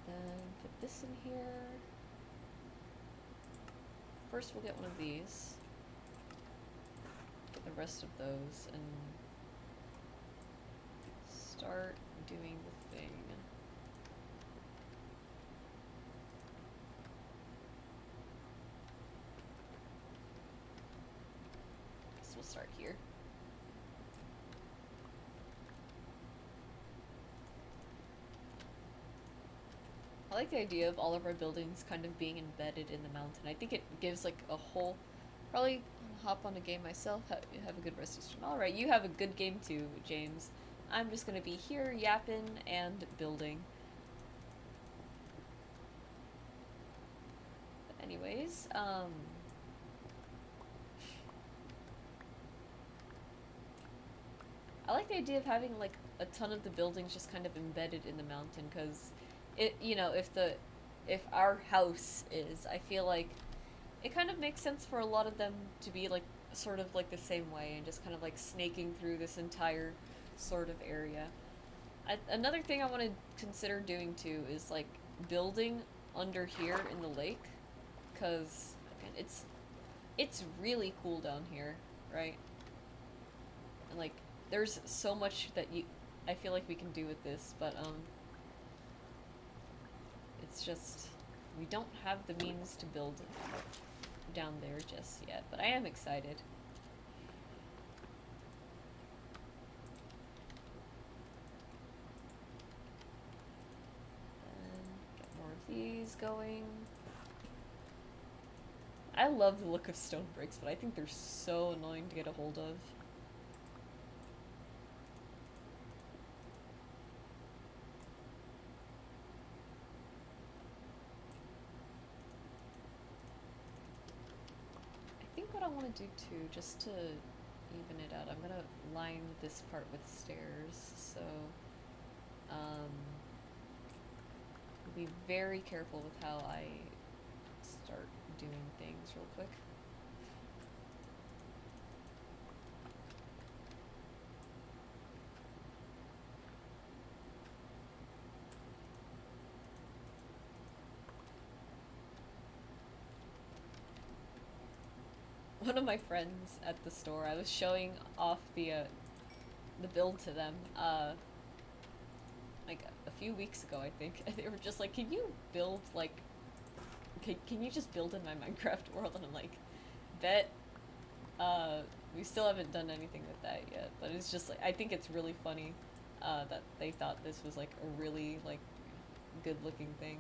Then put this in here. First, we'll get one of these. Get the rest of those and start doing the thing. So we'll start here. I like the idea of all of our buildings kind of being embedded in the mountain. I think it gives like a whole... Probably hop on a game myself, have a good rest of stream. Alright, you have a good game too, James. I'm just gonna be here yapping and building. But anyways, I like the idea of having like a ton of the buildings just kind of embedded in the mountain, because it, you know, if our house is, I feel like it kind of makes sense for a lot of them to be like sort of like the same way and just kind of like snaking through this entire sort of area. Another thing I want to consider doing too is like building under here in the lake, because again, it's really cool down here, right? And like there's so much that I feel like we can do with this, but it's just we don't have the means to build down there just yet, but I am excited. And get more of these going. I love the look of stone bricks, but I think they're so annoying to get a hold of. want to do too, just to even it out. I'm gonna line this part with stairs, so be very careful with how I start doing things real quick. One of my friends at the store, I was showing off the build to them, like a few weeks ago, I think, and they were just like, "Can you build like, can you just build in my Minecraft world?" And I'm like, "Bet." We still haven't done anything with that yet, but it's just like I think it's really funny, that they thought this was like a really like good-looking thing.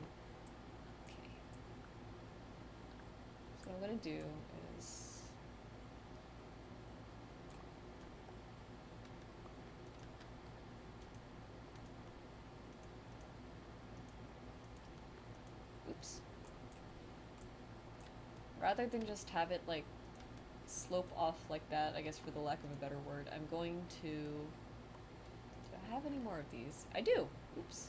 Okay. So what I'm gonna do is. Oops. Rather than just have it like slope off like that, I guess for the lack of a better word, I'm going to. Do I have any more of these? I do! Oops.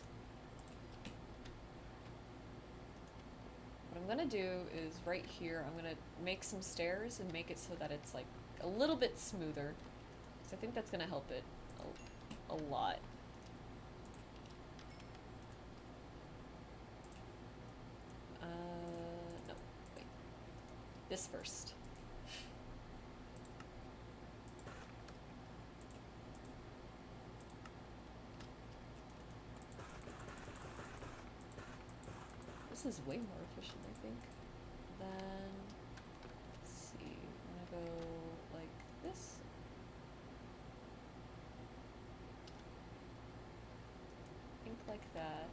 What I'm gonna do is right here, I'm gonna make some stairs and make it so that it's like a little bit smoother. So I think that's gonna help it a lot. No, wait. This first. This is way more efficient, I think. Then, let's see, I'm gonna go like this. I think like that.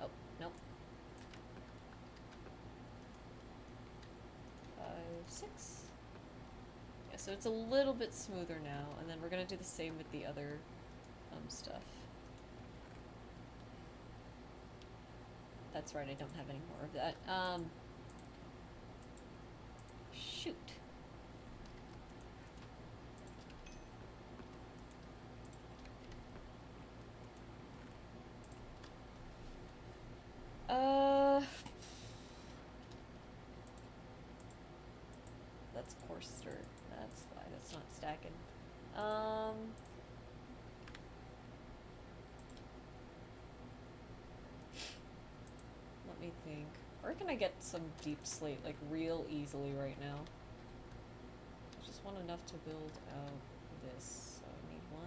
Oh, nope. 5, 6. Yeah, so it's a little bit smoother now, and then we're gonna do the same with the other stuff. That's right, I don't have any more of that. Shoot. That's coarse dirt. That's why that's not stacking. Let me think. Where can I get some deep slate, like, real easily right now? I just want enough to build out this. So I need 1,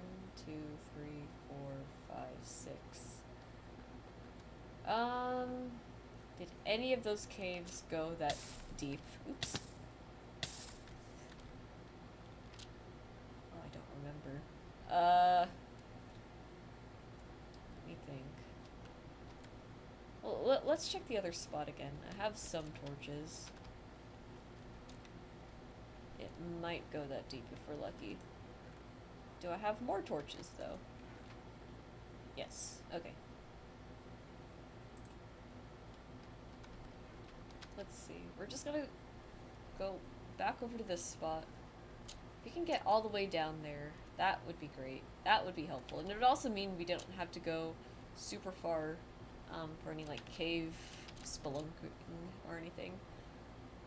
2, 3, 4, 5, 6. Did any of those caves go that deep? Oops. Oh, I don't remember. Let me think. Well, let's check the other spot again. I have some torches. It might go that deep if we're lucky. Do I have more torches, though? Yes. Okay. Let's see. We're just gonna go back over to this spot. If we can get all the way down there, that would be great. That would be helpful. And it would also mean we don't have to go super far for any, like, cave spelunking or anything.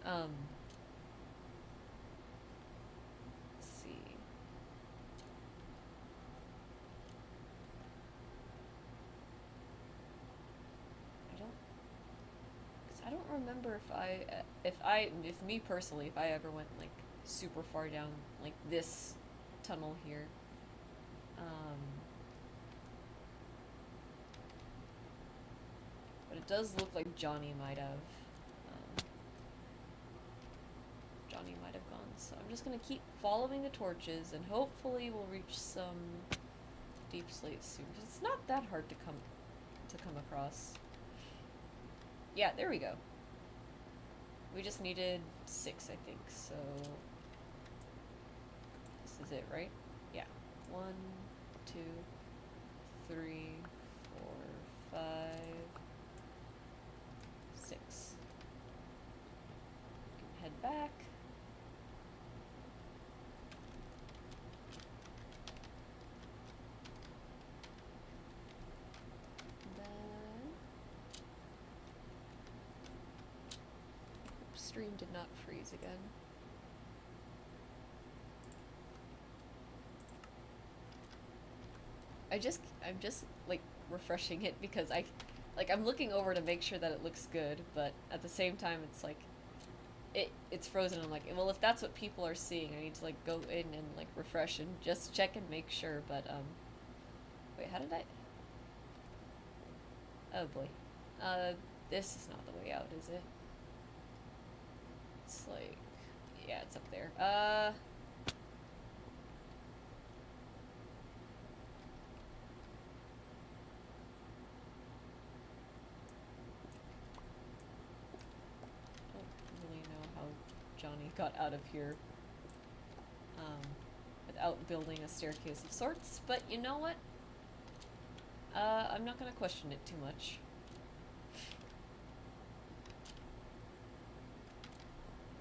Let's see. I don't remember if me personally, if I ever went, like, super far down, like, this tunnel here. But it does look like Johnny might have gone, so I'm just gonna keep following the torches, and hopefully we'll reach some deep slate soon, because it's not that hard to come across. Yeah, there we go. We just needed 6, I think, so this is it, right? Yeah. 1, 2, 3, 4, 5, 6. stream did not freeze again. I'm just like refreshing it because I'm looking over to make sure that it looks good, but at the same time it's like it's frozen. I'm like, well, if that's what people are seeing, I need to like go in and like refresh and just check and make sure. But wait, how did I? Oh boy, this is not the way out, is it? It's like, yeah, it's up there. Don't really know how Johnny got out of here without building a staircase of sorts, but you know what? I'm not gonna question it too much.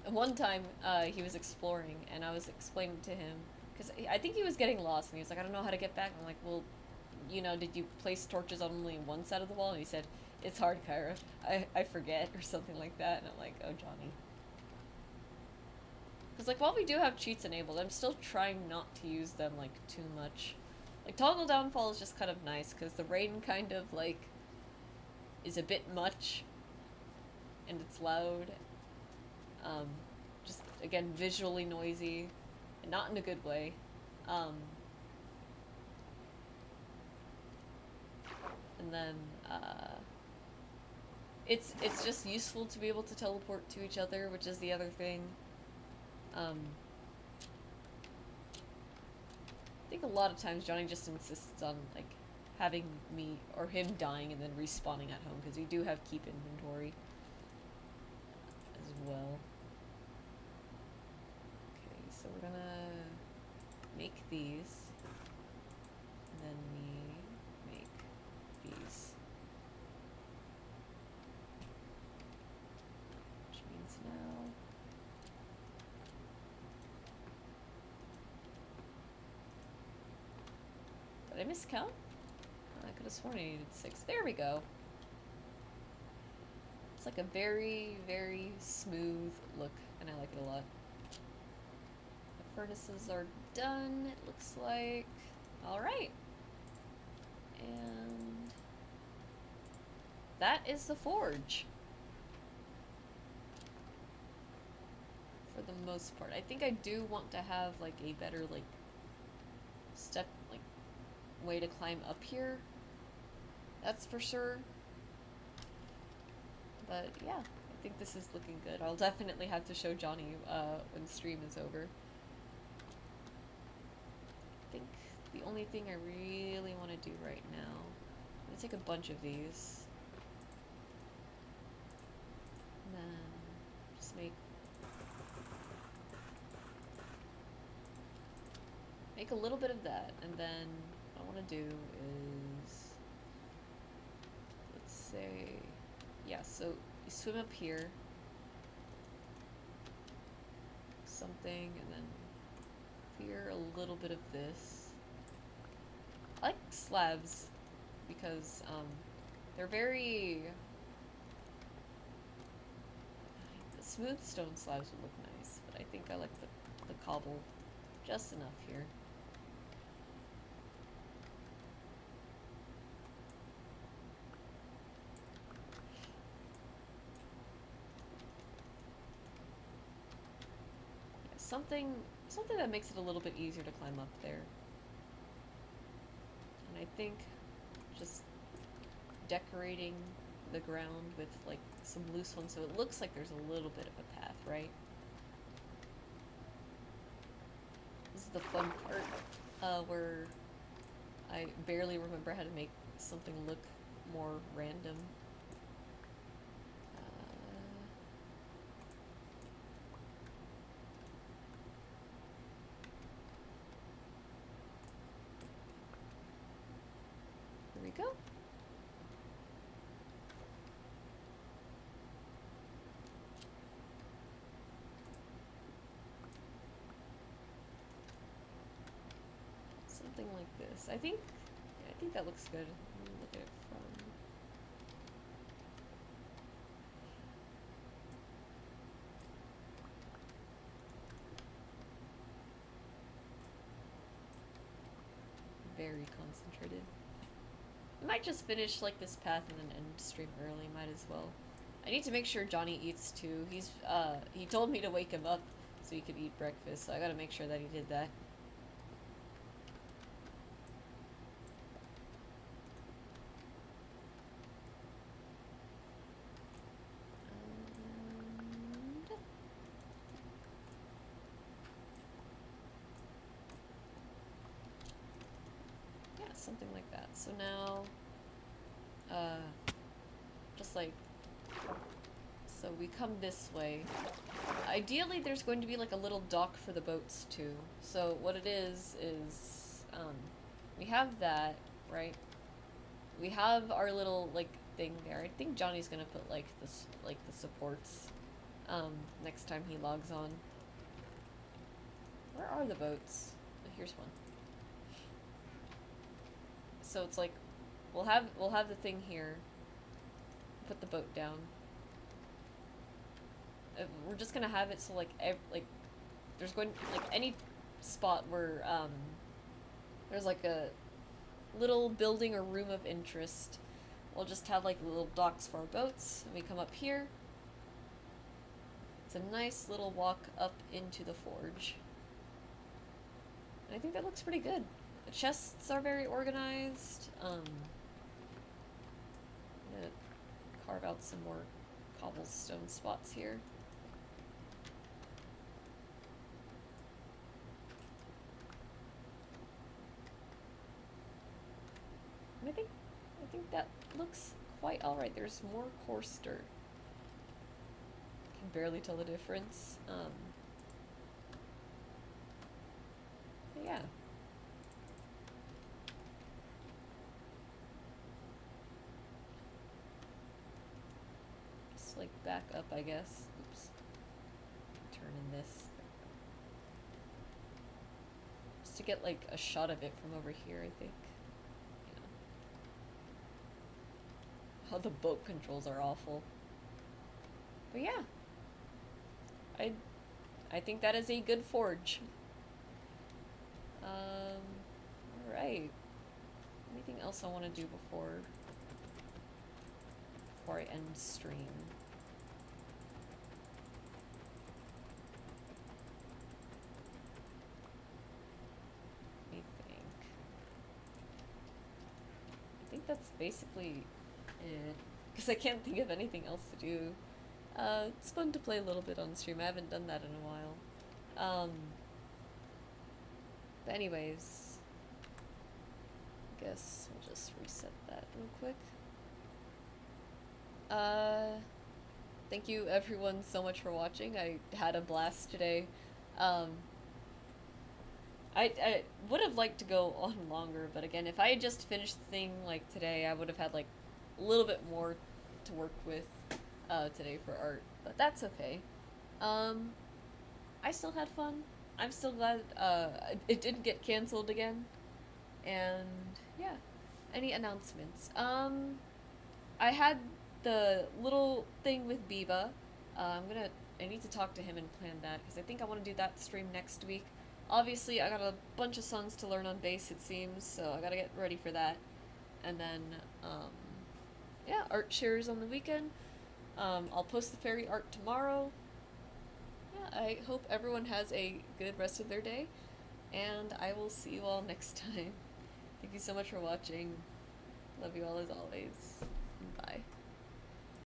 One time, he was exploring, and I was explaining to him, because I think he was getting lost, and he was like, I don't know how to get back. I'm like, well, you know, did you place torches on only one side of the wall? And he said, it's hard, Kyra. I forget, or something like that. And I'm like, oh, Johnny. Because, like, while we do have cheats enabled, I'm still trying not to use them, like, too much. Like, toggle downfall is just kind of nice, because the rain kind of, like, is a bit much, and it's loud. Just, again, visually noisy, and not in a good way. And then, it's just useful to be able to teleport to each other, which is the other thing. I think a lot of times Johnny just insists on, like, having me, or him dying and then respawning at home, because we do have keep inventory as well. Okay, so we're gonna make these, and then we make these. Which means now... Did I miscount? I could have sworn I needed 6. There we go. It's like a very, very smooth look, and I like it a lot. The furnaces are done, it looks like. Alright. And that is the forge. For the most part. I think I do want to have, like, a better, like, step, like, way to climb up here. That's for sure. But yeah, I think this is looking good. I'll definitely have to show Johnny when stream is over. I think the only thing I really want to do right now, I'm going to take a bunch of these. And then just make a little bit of that. And then what I want to do is, let's say, yeah, so you swim up here, something, and then clear a little bit of this. I like slabs because they're very... The smooth stone slabs would look nice, but I think I like the cobble just enough here. Something that makes it a little bit easier to climb up there. And I think just decorating the ground with like some loose ones so it looks like there's a little bit of a path, right? This is the fun part where I barely remember how to make something look more random. Here we go. Something like this. I think that looks good. Let me look at it from... concentrated. I might just finish like this path and then end stream early. Might as well. I need to make sure Johnny eats too. He told me to wake him up so he could eat breakfast. So I gotta make sure that he did that. Yeah, something like that. So now, just like, so we come this way. Ideally, there's going to be like a little dock for the boats too. So what it is, we have that, right? We have our little like thing there. I think Johnny's gonna put like this, like the supports, next time he logs on. Where are the boats? Oh, here's one. So it's like, we'll have the thing here. Put the boat down. We're just gonna have it so like there's going like any spot where there's like a little building or room of interest. We'll just have like little docks for our boats, and we come up here. It's a nice little walk up into the forge. And I think that looks pretty good. The chests are very organized. I'm gonna carve out some more cobblestone spots here. And I think that looks quite alright. There's more coarse dirt. Can barely tell the difference. But yeah. Just like back up, I guess. Oops. Turn in this. Just to get like a shot of it from over here, I think. Oh, the boat controls are awful. But yeah. I think that is a good forge. Alright. Anything else I want to do before I end stream? Let me think. I think that's basically it. Because I can't think of anything else to do. It's fun to play a little bit on stream. I haven't done that in a while. But anyways, I guess we'll just reset that real quick. Thank you everyone so much for watching. I had a blast today. I would have liked to go on longer, but again, if I had just finished the thing like today, I would have had like a little bit more to work with today for art, but that's okay. I still had fun. I'm still glad it didn't get canceled again. And yeah, any announcements? I had the little thing with Biba. I need to talk to him and plan that because I think I want to do that stream next week. Obviously, I got a bunch of songs to learn on bass, it seems, so I gotta get ready for that. And then, yeah, art shares on the weekend. I'll post the fairy art tomorrow. Yeah, I hope everyone has a good rest of their day, and I will see you all next time. Thank you so much for watching. Love you all as always. Bye.